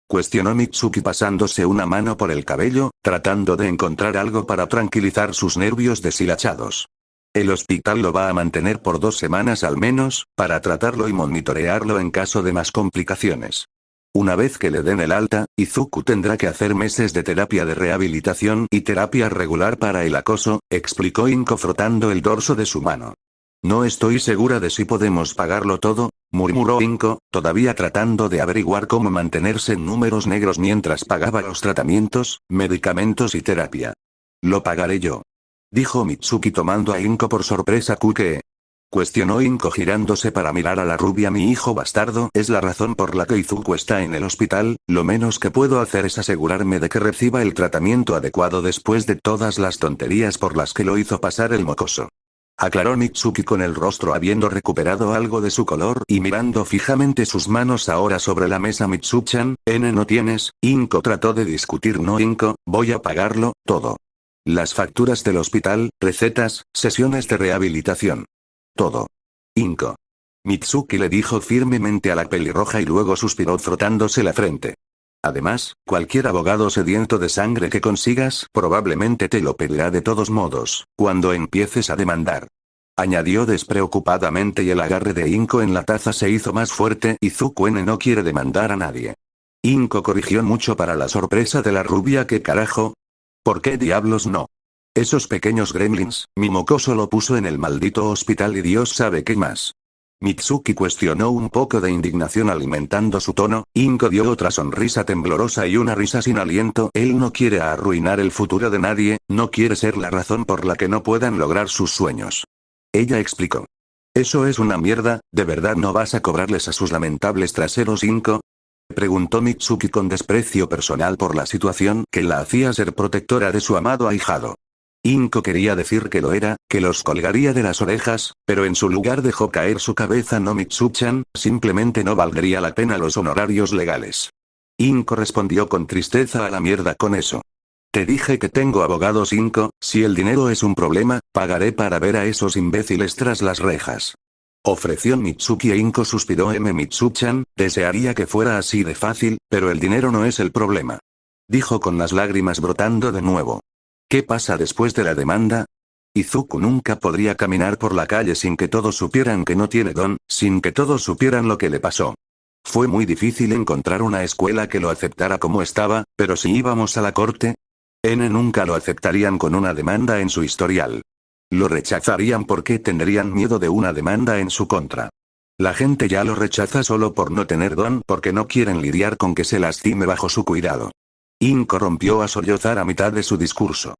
Cuestionó Mitsuki pasándose una mano por el cabello, tratando de encontrar algo para tranquilizar sus nervios deshilachados. El hospital lo va a mantener por 2 semanas al menos, para tratarlo y monitorearlo en caso de más complicaciones. Una vez que le den el alta, Izuku tendrá que hacer meses de terapia de rehabilitación y terapia regular para el acoso, explicó Inko frotando el dorso de su mano. No estoy segura de si podemos pagarlo todo, murmuró Inko, todavía tratando de averiguar cómo mantenerse en números negros mientras pagaba los tratamientos, medicamentos y terapia. Lo pagaré yo. Dijo Mitsuki tomando a Inko por sorpresa. ¿Qué? Cuestionó Inko girándose para mirar a la rubia. Mi hijo bastardo es la razón por la que Izuku está en el hospital, lo menos que puedo hacer es asegurarme de que reciba el tratamiento adecuado después de todas las tonterías por las que lo hizo pasar el mocoso. Aclaró Mitsuki con el rostro habiendo recuperado algo de su color y mirando fijamente sus manos ahora sobre la mesa. Mitsuchan, ¿no tienes? Inko trató de discutir. No Inko, voy a pagarlo, todo. Las facturas del hospital, recetas, sesiones de rehabilitación. Todo. Inko. Mitsuki le dijo firmemente a la pelirroja y luego suspiró frotándose la frente. Además, cualquier abogado sediento de sangre que consigas probablemente te lo pedirá de todos modos, cuando empieces a demandar. Añadió despreocupadamente y el agarre de Inko en la taza se hizo más fuerte. Izuku no quiere demandar a nadie. Inko corrigió mucho para la sorpresa de la rubia. ¿Qué carajo? ¿Por qué diablos no? Esos pequeños gremlins, mi mocoso lo puso en el maldito hospital y Dios sabe qué más. Mitsuki cuestionó un poco de indignación alimentando su tono. Inko dio otra sonrisa temblorosa y una risa sin aliento. Él no quiere arruinar el futuro de nadie, no quiere ser la razón por la que no puedan lograr sus sueños. Ella explicó. Eso es una mierda, ¿de verdad no vas a cobrarles a sus lamentables traseros, Inko? Preguntó Mitsuki con desprecio personal por la situación que la hacía ser protectora de su amado ahijado. Inko quería decir que lo era, que los colgaría de las orejas, pero en su lugar dejó caer su cabeza. No Mitsuchan, simplemente no valdría la pena los honorarios legales. Inko respondió con tristeza. A la mierda con eso. Te dije que tengo abogados, Inko, si el dinero es un problema, pagaré para ver a esos imbéciles tras las rejas. Ofreció Mitsuki e Inko suspiró. Mitsuchan, desearía que fuera así de fácil, pero el dinero no es el problema. Dijo con las lágrimas brotando de nuevo. ¿Qué pasa después de la demanda? Izuku nunca podría caminar por la calle sin que todos supieran que no tiene don, sin que todos supieran lo que le pasó. Fue muy difícil encontrar una escuela que lo aceptara como estaba, pero si íbamos a la corte, nunca lo aceptarían con una demanda en su historial. Lo rechazarían porque tendrían miedo de una demanda en su contra. La gente ya lo rechaza solo por no tener don, porque no quieren lidiar con que se lastime bajo su cuidado. Inko rompió a sollozar a mitad de su discurso.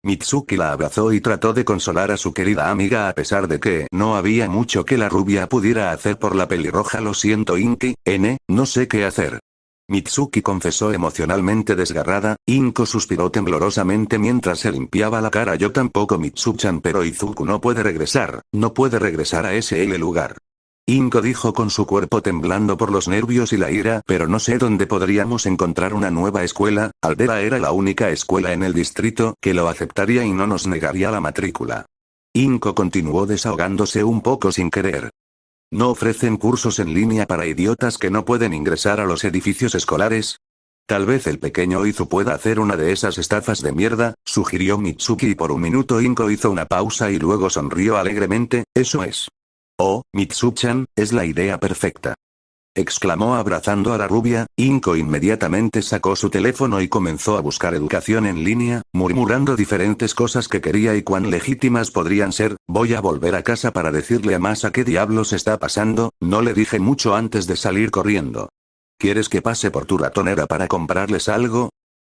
Mitsuki la abrazó y trató de consolar a su querida amiga a pesar de que no había mucho que la rubia pudiera hacer por la pelirroja. Lo siento Inki, no sé qué hacer. Mitsuki confesó emocionalmente desgarrada. Inko suspiró temblorosamente mientras se limpiaba la cara. Yo tampoco Mitsuchan, pero Izuku no puede regresar a ese lugar. Inko dijo con su cuerpo temblando por los nervios y la ira, pero no sé dónde podríamos encontrar una nueva escuela. Aldera era la única escuela en el distrito que lo aceptaría y no nos negaría la matrícula. Inko continuó desahogándose un poco sin querer. ¿No ofrecen cursos en línea para idiotas que no pueden ingresar a los edificios escolares? Tal vez el pequeño Izu pueda hacer una de esas estafas de mierda, sugirió Mitsuki y por un minuto Inko hizo una pausa y luego sonrió alegremente. Eso es. Oh, Mitsuchan, es la idea perfecta. Exclamó abrazando a la rubia. Inko inmediatamente sacó su teléfono y comenzó a buscar educación en línea, murmurando diferentes cosas que quería y cuán legítimas podrían ser. Voy a volver a casa para decirle a Masa qué diablos está pasando, no le dije mucho antes de salir corriendo. ¿Quieres que pase por tu ratonera para comprarles algo?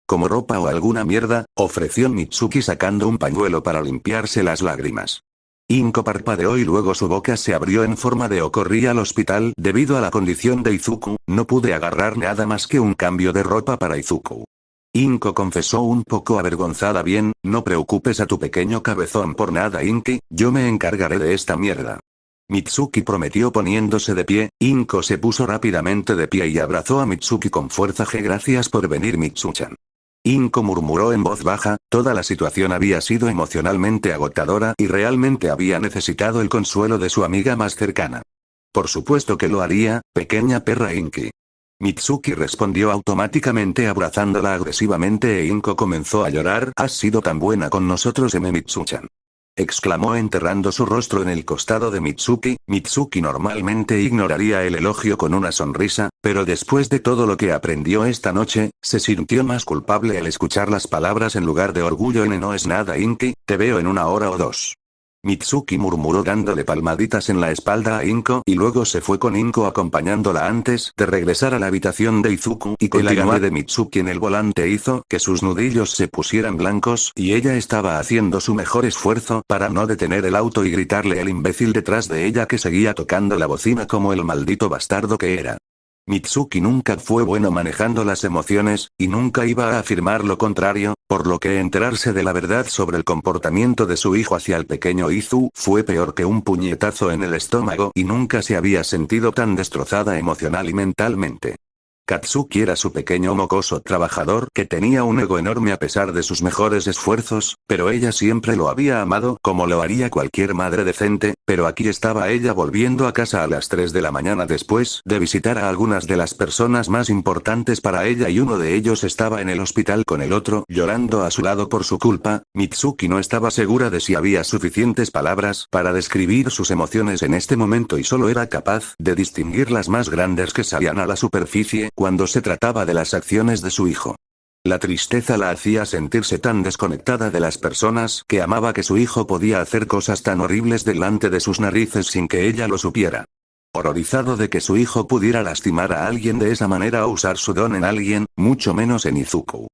¿Como ropa o alguna mierda?, ofreció Mitsuki sacando un pañuelo para limpiarse las lágrimas. Inko parpadeó y luego su boca se abrió en forma de O. Corrí al hospital debido a la condición de Izuku, no pude agarrar nada más que un cambio de ropa para Izuku. Inko confesó un poco avergonzada. Bien, no preocupes a tu pequeño cabezón por nada Inki, yo me encargaré de esta mierda. Mitsuki prometió poniéndose de pie. Inko se puso rápidamente de pie y abrazó a Mitsuki con fuerza. Gracias por venir Mitsuchan. Inko murmuró en voz baja, toda la situación había sido emocionalmente agotadora y realmente había necesitado el consuelo de su amiga más cercana. Por supuesto que lo haría, pequeña perra Inki. Mitsuki respondió automáticamente abrazándola agresivamente e Inko comenzó a llorar. Has sido tan buena con nosotros Mitsuchan. Exclamó enterrando su rostro en el costado de Mitsuki. Mitsuki normalmente ignoraría el elogio con una sonrisa, pero después de todo lo que aprendió esta noche, se sintió más culpable al escuchar las palabras en lugar de orgullo. No es nada Inki, te veo en una hora o dos. Mitsuki murmuró dándole palmaditas en la espalda a Inko y luego se fue con Inko acompañándola antes de regresar a la habitación de Izuku y con el agarre de Mitsuki en el volante hizo que sus nudillos se pusieran blancos y ella estaba haciendo su mejor esfuerzo para no detener el auto y gritarle al imbécil detrás de ella que seguía tocando la bocina como el maldito bastardo que era. Mitsuki nunca fue bueno manejando las emociones, y nunca iba a afirmar lo contrario, por lo que enterarse de la verdad sobre el comportamiento de su hijo hacia el pequeño Izu fue peor que un puñetazo en el estómago y nunca se había sentido tan destrozada emocional y mentalmente. Katsuki era su pequeño mocoso trabajador que tenía un ego enorme a pesar de sus mejores esfuerzos, pero ella siempre lo había amado como lo haría cualquier madre decente, pero aquí estaba ella volviendo a casa a las 3 de la mañana después de visitar a algunas de las personas más importantes para ella y uno de ellos estaba en el hospital con el otro llorando a su lado por su culpa. Mitsuki no estaba segura de si había suficientes palabras para describir sus emociones en este momento y solo era capaz de distinguir las más grandes que salían a la superficie cuando se trataba de las acciones de su hijo. La tristeza la hacía sentirse tan desconectada de las personas que amaba que su hijo podía hacer cosas tan horribles delante de sus narices sin que ella lo supiera. Horrorizado de que su hijo pudiera lastimar a alguien de esa manera o usar su don en alguien, mucho menos en Izuku.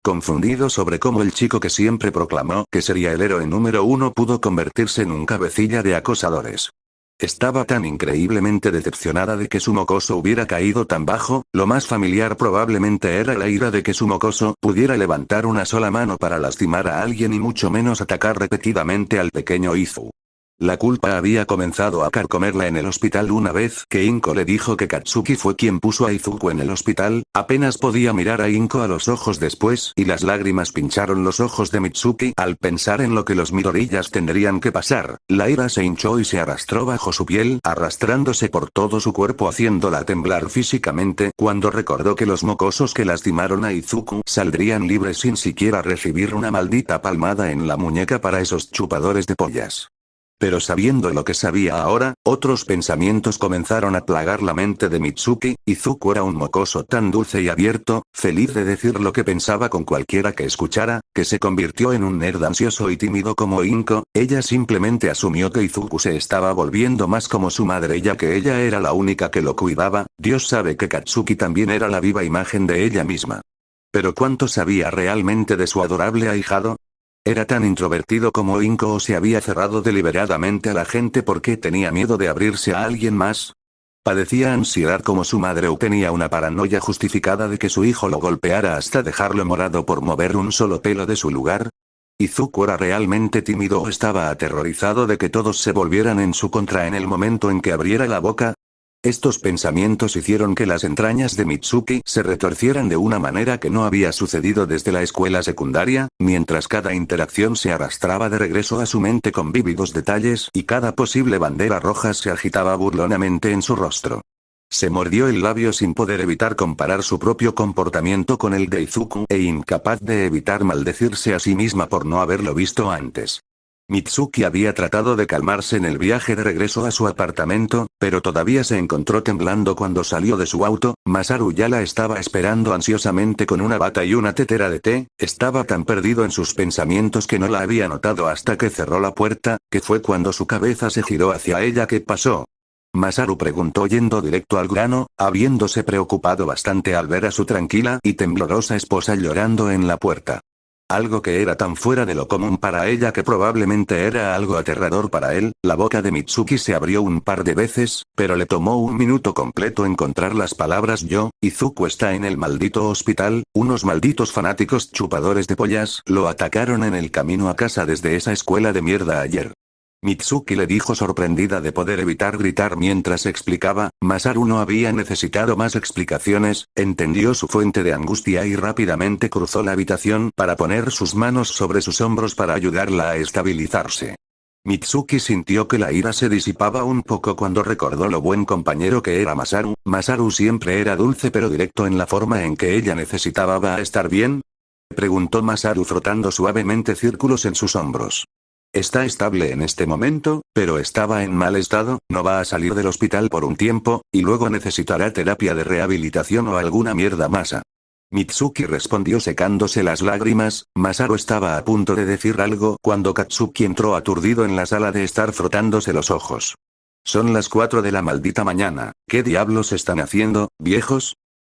Confundido sobre cómo el chico que siempre proclamó que sería el héroe número 1 pudo convertirse en un cabecilla de acosadores. Estaba tan increíblemente decepcionada de que su mocoso hubiera caído tan bajo, lo más familiar probablemente era la ira de que su mocoso pudiera levantar una sola mano para lastimar a alguien y mucho menos atacar repetidamente al pequeño Izu. La culpa había comenzado a carcomerla en el hospital una vez que Inko le dijo que Katsuki fue quien puso a Izuku en el hospital, apenas podía mirar a Inko a los ojos después y las lágrimas pincharon los ojos de Mitsuki al pensar en lo que los Midorillas tendrían que pasar. La ira se hinchó y se arrastró bajo su piel, arrastrándose por todo su cuerpo haciéndola temblar físicamente cuando recordó que los mocosos que lastimaron a Izuku saldrían libres sin siquiera recibir una maldita palmada en la muñeca para esos chupadores de pollas. Pero sabiendo lo que sabía ahora, otros pensamientos comenzaron a plagar la mente de Mitsuki. Izuku era un mocoso tan dulce y abierto, feliz de decir lo que pensaba con cualquiera que escuchara, que se convirtió en un nerd ansioso y tímido como Inko. Ella simplemente asumió que Izuku se estaba volviendo más como su madre ya que ella era la única que lo cuidaba. Dios sabe que Katsuki también era la viva imagen de ella misma. Pero ¿cuánto sabía realmente de su adorable ahijado? ¿Era tan introvertido como Inko o se había cerrado deliberadamente a la gente porque tenía miedo de abrirse a alguien más? ¿Padecía ansiedad como su madre o tenía una paranoia justificada de que su hijo lo golpeara hasta dejarlo morado por mover un solo pelo de su lugar? Izuku era realmente tímido o estaba aterrorizado de que todos se volvieran en su contra en el momento en que abriera la boca. Estos pensamientos hicieron que las entrañas de Mitsuki se retorcieran de una manera que no había sucedido desde la escuela secundaria, mientras cada interacción se arrastraba de regreso a su mente con vívidos detalles y cada posible bandera roja se agitaba burlonamente en su rostro. Se mordió el labio sin poder evitar comparar su propio comportamiento con el de Izuku e incapaz de evitar maldecirse a sí misma por no haberlo visto antes. Mitsuki había tratado de calmarse en el viaje de regreso a su apartamento, pero todavía se encontró temblando cuando salió de su auto. Masaru ya la estaba esperando ansiosamente con una bata y una tetera de té. Estaba tan perdido en sus pensamientos que no la había notado hasta que cerró la puerta, que fue cuando su cabeza se giró hacia ella. ¿Qué pasó? Masaru preguntó yendo directo al grano, habiéndose preocupado bastante al ver a su tranquila y temblorosa esposa llorando en la puerta. Algo que era tan fuera de lo común para ella que probablemente era algo aterrador para él. La boca de Mitsuki se abrió un par de veces, pero le tomó un minuto completo encontrar las palabras. Izuku está en el maldito hospital, unos malditos fanáticos chupadores de pollas lo atacaron en el camino a casa desde esa escuela de mierda ayer. Mitsuki le dijo sorprendida de poder evitar gritar mientras explicaba. Masaru no había necesitado más explicaciones, entendió su fuente de angustia y rápidamente cruzó la habitación para poner sus manos sobre sus hombros para ayudarla a estabilizarse. Mitsuki sintió que la ira se disipaba un poco cuando recordó lo buen compañero que era Masaru. Masaru siempre era dulce pero directo en la forma en que ella necesitaba. ¿Va a estar bien?, preguntó Masaru frotando suavemente círculos en sus hombros. Está estable en este momento, pero estaba en mal estado. No va a salir del hospital por un tiempo, y luego necesitará terapia de rehabilitación o alguna mierda más. Mitsuki respondió secándose las lágrimas. Masaru estaba a punto de decir algo cuando Katsuki entró aturdido en la sala de estar frotándose los ojos. Son las 4 de la maldita mañana, ¿qué diablos están haciendo, viejos?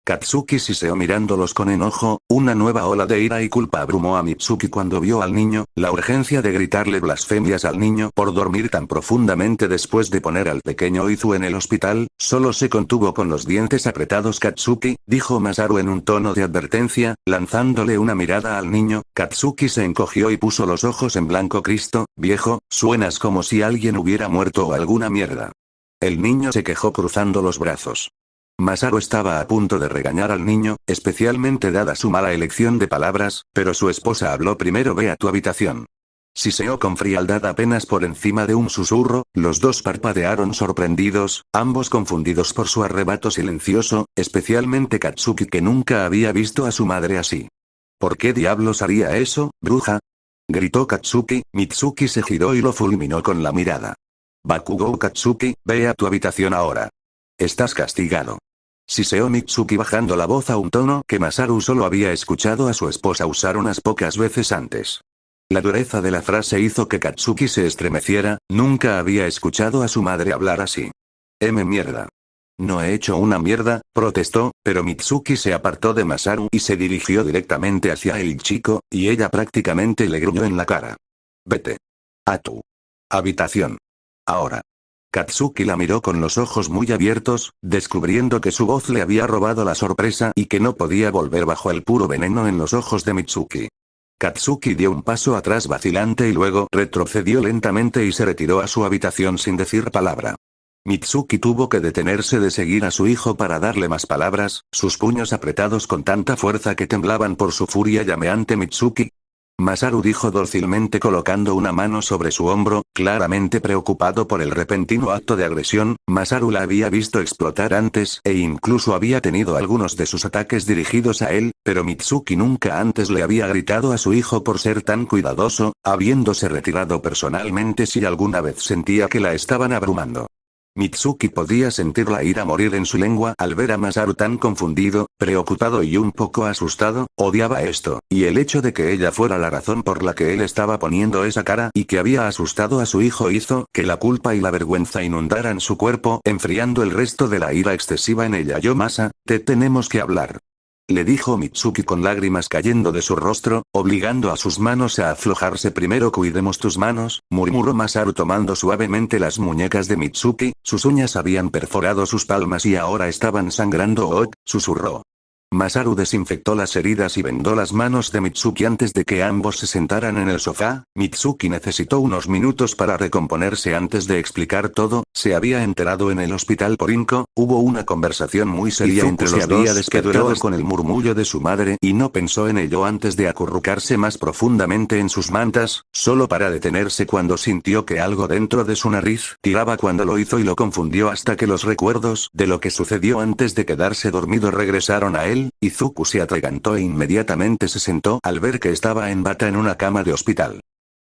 Katsuki siseó mirándolos con enojo. Una nueva ola de ira y culpa abrumó a Mitsuki cuando vio al niño. La urgencia de gritarle blasfemias al niño por dormir tan profundamente después de poner al pequeño Izu en el hospital, solo se contuvo con los dientes apretados. Katsuki, dijo Masaru en un tono de advertencia, lanzándole una mirada al niño. Katsuki se encogió y puso los ojos en blanco. Cristo, viejo, suenas como si alguien hubiera muerto o alguna mierda. El niño se quejó cruzando los brazos. Masaru estaba a punto de regañar al niño, especialmente dada su mala elección de palabras, pero su esposa habló primero. Ve a tu habitación. Siseó con frialdad apenas por encima de un susurro. Los dos parpadearon sorprendidos, ambos confundidos por su arrebato silencioso, especialmente Katsuki que nunca había visto a su madre así. ¿Por qué diablos haría eso, bruja?, gritó Katsuki. Mitsuki se giró y lo fulminó con la mirada. Bakugou Katsuki, ve a tu habitación ahora. Estás castigado. Siseó Mitsuki bajando la voz a un tono que Masaru solo había escuchado a su esposa usar unas pocas veces antes. La dureza de la frase hizo que Katsuki se estremeciera. Nunca había escuchado a su madre hablar así. Mierda. No he hecho una mierda, protestó, pero Mitsuki se apartó de Masaru y se dirigió directamente hacia el chico, y ella prácticamente le gruñó en la cara. Vete a tu habitación. Ahora. Katsuki la miró con los ojos muy abiertos, descubriendo que su voz le había robado la sorpresa y que no podía volver bajo el puro veneno en los ojos de Mitsuki. Katsuki dio un paso atrás vacilante y luego retrocedió lentamente y se retiró a su habitación sin decir palabra. Mitsuki tuvo que detenerse de seguir a su hijo para darle más palabras, sus puños apretados con tanta fuerza que temblaban por su furia llameante. Mitsuki. Masaru dijo dócilmente colocando una mano sobre su hombro, claramente preocupado por el repentino acto de agresión. Masaru la había visto explotar antes e incluso había tenido algunos de sus ataques dirigidos a él, pero Mitsuki nunca antes le había gritado a su hijo por ser tan cuidadoso, habiéndose retirado personalmente si alguna vez sentía que la estaban abrumando. Mitsuki podía sentir la ira morir en su lengua al ver a Masaru tan confundido, preocupado y un poco asustado. Odiaba esto, y el hecho de que ella fuera la razón por la que él estaba poniendo esa cara y que había asustado a su hijo hizo que la culpa y la vergüenza inundaran su cuerpo, enfriando el resto de la ira excesiva en ella. Yomasa, te tenemos que hablar. Le dijo Mitsuki con lágrimas cayendo de su rostro, obligando a sus manos a aflojarse. Primero cuidemos tus manos, murmuró Masaru tomando suavemente las muñecas de Mitsuki. Sus uñas habían perforado sus palmas y ahora estaban sangrando. Susurró. Masaru desinfectó las heridas y vendó las manos de Mitsuki antes de que ambos se sentaran en el sofá. Mitsuki necesitó unos minutos para recomponerse antes de explicar todo. Se había enterado en el hospital por Inko. Hubo una conversación muy seria entre los dos que duró con el murmullo de su madre y no pensó en ello antes de acurrucarse más profundamente en sus mantas, solo para detenerse cuando sintió que algo dentro de su nariz tiraba cuando lo hizo y lo confundió hasta que los recuerdos de lo que sucedió antes de quedarse dormido regresaron a él. Izuku se atragantó e inmediatamente se sentó al ver que estaba en bata en una cama de hospital.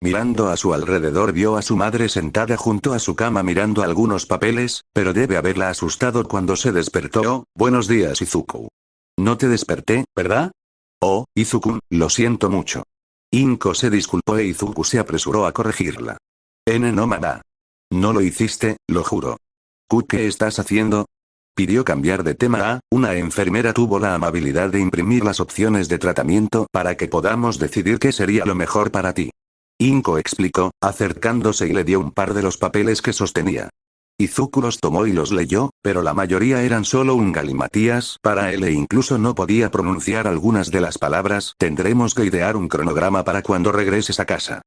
Mirando a su alrededor vio a su madre sentada junto a su cama mirando algunos papeles, pero debe haberla asustado cuando se despertó. Buenos días, Izuku. No te desperté, ¿verdad? Oh, Izuku, lo siento mucho. Inko se disculpó e Izuku se apresuró a corregirla. No mamá. No lo hiciste, lo juro. ¿Qué estás haciendo? Pidió cambiar de tema. Una enfermera tuvo la amabilidad de imprimir las opciones de tratamiento para que podamos decidir qué sería lo mejor para ti. Inko explicó, acercándose y le dio un par de los papeles que sostenía. Izuku los tomó y los leyó, pero la mayoría eran solo un galimatías para él e incluso no podía pronunciar algunas de las palabras. Tendremos que idear un cronograma para cuando regreses a casa.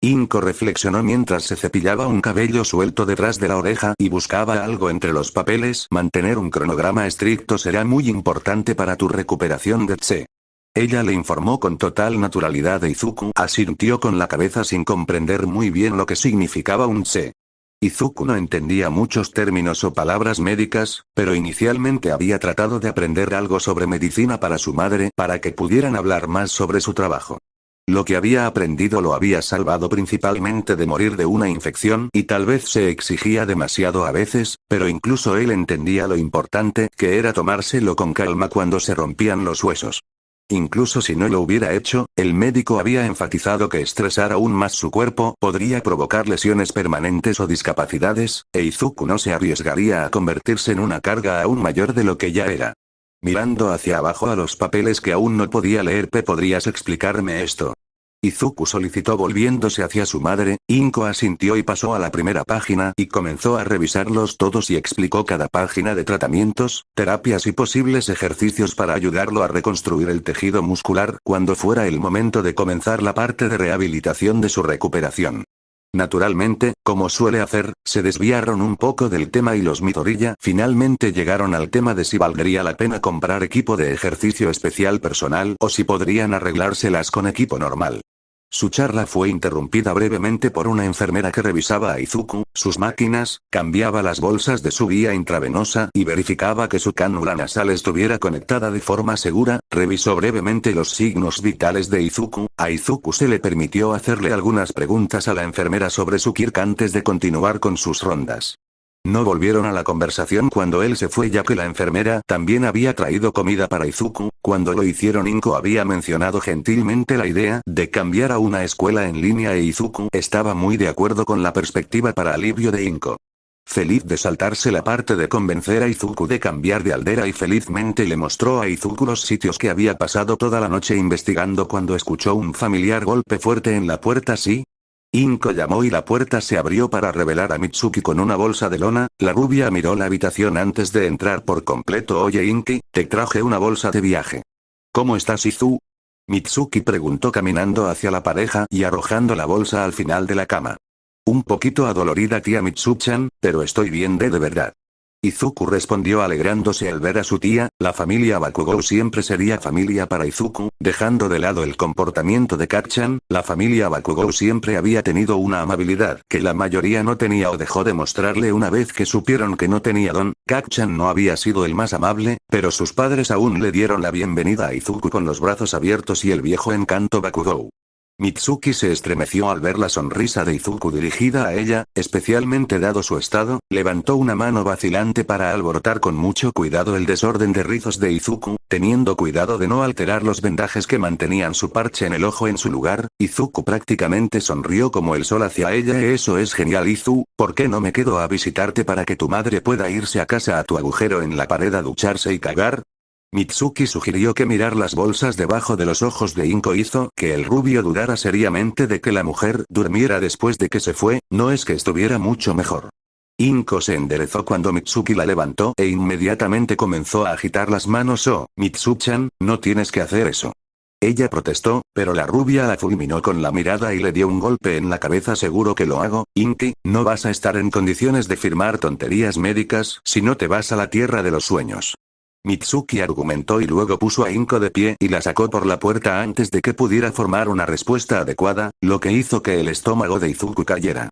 Inko reflexionó mientras se cepillaba un cabello suelto detrás de la oreja y buscaba algo entre los papeles. Mantener un cronograma estricto será muy importante para tu recuperación de Tse. Ella le informó con total naturalidad e Izuku asintió con la cabeza sin comprender muy bien lo que significaba un Tse. Izuku no entendía muchos términos o palabras médicas, pero inicialmente había tratado de aprender algo sobre medicina para su madre para que pudieran hablar más sobre su trabajo. Lo que había aprendido lo había salvado principalmente de morir de una infección y tal vez se exigía demasiado a veces, pero incluso él entendía lo importante que era tomárselo con calma cuando se rompían los huesos. Incluso si no lo hubiera hecho, el médico había enfatizado que estresar aún más su cuerpo podría provocar lesiones permanentes o discapacidades, e Izuku no se arriesgaría a convertirse en una carga aún mayor de lo que ya era. Mirando hacia abajo a los papeles que aún no podía leer. ¿Podrías explicarme esto? Izuku solicitó volviéndose hacia su madre. Inko asintió y pasó a la primera página y comenzó a revisarlos todos y explicó cada página de tratamientos, terapias y posibles ejercicios para ayudarlo a reconstruir el tejido muscular cuando fuera el momento de comenzar la parte de rehabilitación de su recuperación. Naturalmente, como suele hacer, se desviaron un poco del tema y los Midoriya finalmente llegaron al tema de si valdría la pena comprar equipo de ejercicio especial personal o si podrían arreglárselas con equipo normal. Su charla fue interrumpida brevemente por una enfermera que revisaba a Izuku, sus máquinas, cambiaba las bolsas de su vía intravenosa y verificaba que su cánula nasal estuviera conectada de forma segura. Revisó brevemente los signos vitales de Izuku. A Izuku se le permitió hacerle algunas preguntas a la enfermera sobre su Kirk antes de continuar con sus rondas. No volvieron a la conversación cuando él se fue ya que la enfermera también había traído comida para Izuku. Cuando lo hicieron Inko había mencionado gentilmente la idea de cambiar a una escuela en línea e Izuku estaba muy de acuerdo con la perspectiva para alivio de Inko. Feliz de saltarse la parte de convencer a Izuku de cambiar de aldea y felizmente le mostró a Izuku los sitios que había pasado toda la noche investigando cuando escuchó un familiar golpe fuerte en la puerta. Sí. Inko llamó y la puerta se abrió para revelar a Mitsuki con una bolsa de lona. La rubia miró la habitación antes de entrar por completo. Oye Inki, te traje una bolsa de viaje. ¿Cómo estás Izu? Mitsuki preguntó caminando hacia la pareja y arrojando la bolsa al final de la cama. Un poquito adolorida tía Mitsuchan, pero estoy bien de verdad. Izuku respondió alegrándose al ver a su tía. La familia Bakugou siempre sería familia para Izuku, dejando de lado el comportamiento de Kacchan. La familia Bakugou siempre había tenido una amabilidad que la mayoría no tenía o dejó de mostrarle una vez que supieron que no tenía don. Kacchan no había sido el más amable, pero sus padres aún le dieron la bienvenida a Izuku con los brazos abiertos y el viejo encanto Bakugou. Mitsuki se estremeció al ver la sonrisa de Izuku dirigida a ella, especialmente dado su estado. Levantó una mano vacilante para alborotar con mucho cuidado el desorden de rizos de Izuku, teniendo cuidado de no alterar los vendajes que mantenían su parche en el ojo en su lugar. Izuku prácticamente sonrió como el sol hacia ella. Eso es genial Izu, ¿por qué no me quedo a visitarte para que tu madre pueda irse a casa a tu agujero en la pared a ducharse y cagar? Mitsuki sugirió que mirar las bolsas debajo de los ojos de Inko hizo que el rubio dudara seriamente de que la mujer durmiera después de que se fue. No es que estuviera mucho mejor. Inko se enderezó cuando Mitsuki la levantó e inmediatamente comenzó a agitar las manos. Oh, Mitsu-chan, no tienes que hacer eso. Ella protestó, pero la rubia la fulminó con la mirada y le dio un golpe en la cabeza. Seguro que lo hago, Inki, no vas a estar en condiciones de firmar tonterías médicas si no te vas a la tierra de los sueños. Mitsuki argumentó y luego puso a Inko de pie y la sacó por la puerta antes de que pudiera formar una respuesta adecuada, lo que hizo que el estómago de Izuku cayera.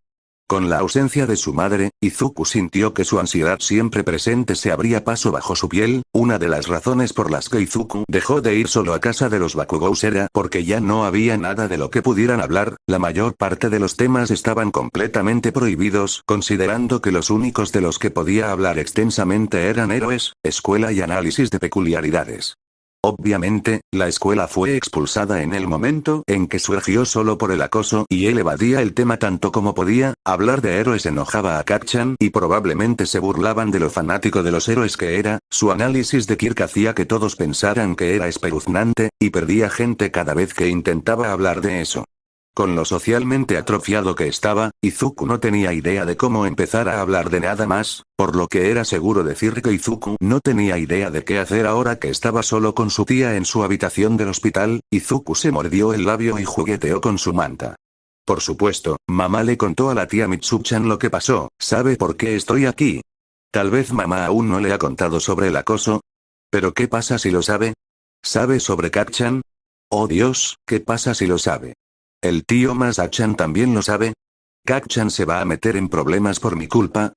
Con la ausencia de su madre, Izuku sintió que su ansiedad siempre presente se abría paso bajo su piel. Una de las razones por las que Izuku dejó de ir solo a casa de los Bakugous era porque ya no había nada de lo que pudieran hablar, la mayor parte de los temas estaban completamente prohibidos, considerando que los únicos de los que podía hablar extensamente eran héroes, escuela y análisis de peculiaridades. Obviamente, la escuela fue expulsada en el momento en que surgió solo por el acoso y él evadía el tema tanto como podía. Hablar de héroes enojaba a Kacchan y probablemente se burlaban de lo fanático de los héroes que era. Su análisis de Kirk hacía que todos pensaran que era espeluznante, y perdía gente cada vez que intentaba hablar de eso. Con lo socialmente atrofiado que estaba, Izuku no tenía idea de cómo empezar a hablar de nada más, por lo que era seguro decir que Izuku no tenía idea de qué hacer ahora que estaba solo con su tía en su habitación del hospital. Izuku se mordió el labio y jugueteó con su manta. Por supuesto, mamá le contó a la tía Mitsu-chan lo que pasó. ¿Sabe por qué estoy aquí? Tal vez mamá aún no le ha contado sobre el acoso. ¿Pero qué pasa si lo sabe? ¿Sabe sobre Kacchan? Oh Dios, ¿qué pasa si lo sabe? ¿El tío Masa-chan también lo sabe? ¿Kacchan se va a meter en problemas por mi culpa?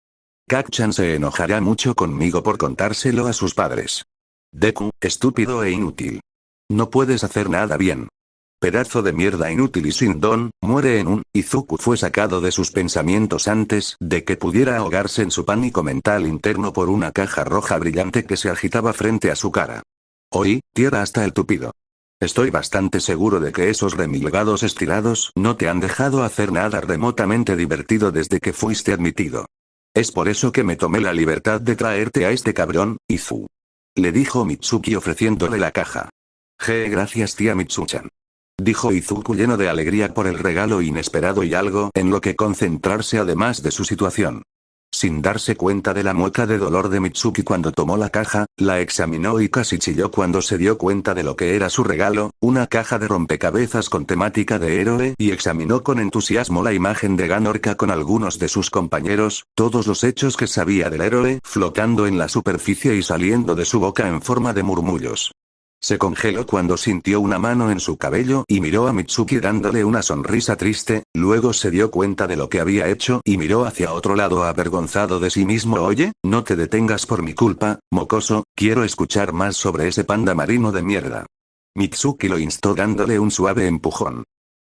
Kacchan se enojará mucho conmigo por contárselo a sus padres. Deku, estúpido e inútil. No puedes hacer nada bien. Pedazo de mierda inútil y sin don, muere en un... Izuku fue sacado de sus pensamientos antes de que pudiera ahogarse en su pánico mental interno por una caja roja brillante que se agitaba frente a su cara. Oí, tierra hasta el tupido. Estoy bastante seguro de que esos remilgados estirados no te han dejado hacer nada remotamente divertido desde que fuiste admitido. Es por eso que me tomé la libertad de traerte a este cabrón, Izu. Le dijo Mitsuki ofreciéndole la caja. Gracias tía Mitsu-chan. Dijo Izuku lleno de alegría por el regalo inesperado y algo en lo que concentrarse además de su situación. Sin darse cuenta de la mueca de dolor de Mitsuki cuando tomó la caja, la examinó y casi chilló cuando se dio cuenta de lo que era su regalo, una caja de rompecabezas con temática de héroe, y examinó con entusiasmo la imagen de Ganorka con algunos de sus compañeros, todos los hechos que sabía del héroe flotando en la superficie y saliendo de su boca en forma de murmullos. Se congeló cuando sintió una mano en su cabello y miró a Mitsuki dándole una sonrisa triste, luego se dio cuenta de lo que había hecho y miró hacia otro lado avergonzado de sí mismo. Oye, no te detengas por mi culpa, mocoso, quiero escuchar más sobre ese panda marino de mierda. Mitsuki lo instó dándole un suave empujón.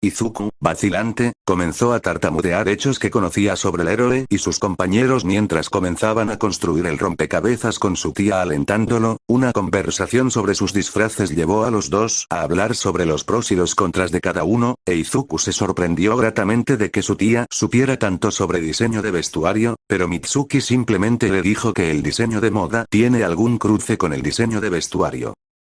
Izuku, vacilante, comenzó a tartamudear hechos que conocía sobre el héroe y sus compañeros mientras comenzaban a construir el rompecabezas con su tía alentándolo. Una conversación sobre sus disfraces llevó a los dos a hablar sobre los pros y los contras de cada uno, e Izuku se sorprendió gratamente de que su tía supiera tanto sobre diseño de vestuario, pero Mitsuki simplemente le dijo que el diseño de moda tiene algún cruce con el diseño de vestuario.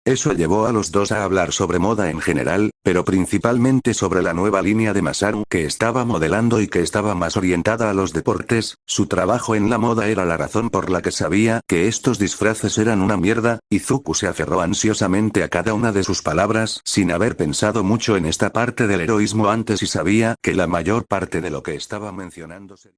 Eso llevó a los dos a hablar sobre moda en general, pero principalmente sobre la nueva línea de Masaru que estaba modelando y que estaba más orientada a los deportes. Su trabajo en la moda era la razón por la que sabía que estos disfraces eran una mierda. Izuku se aferró ansiosamente a cada una de sus palabras sin haber pensado mucho en esta parte del heroísmo antes y sabía que la mayor parte de lo que estaba mencionando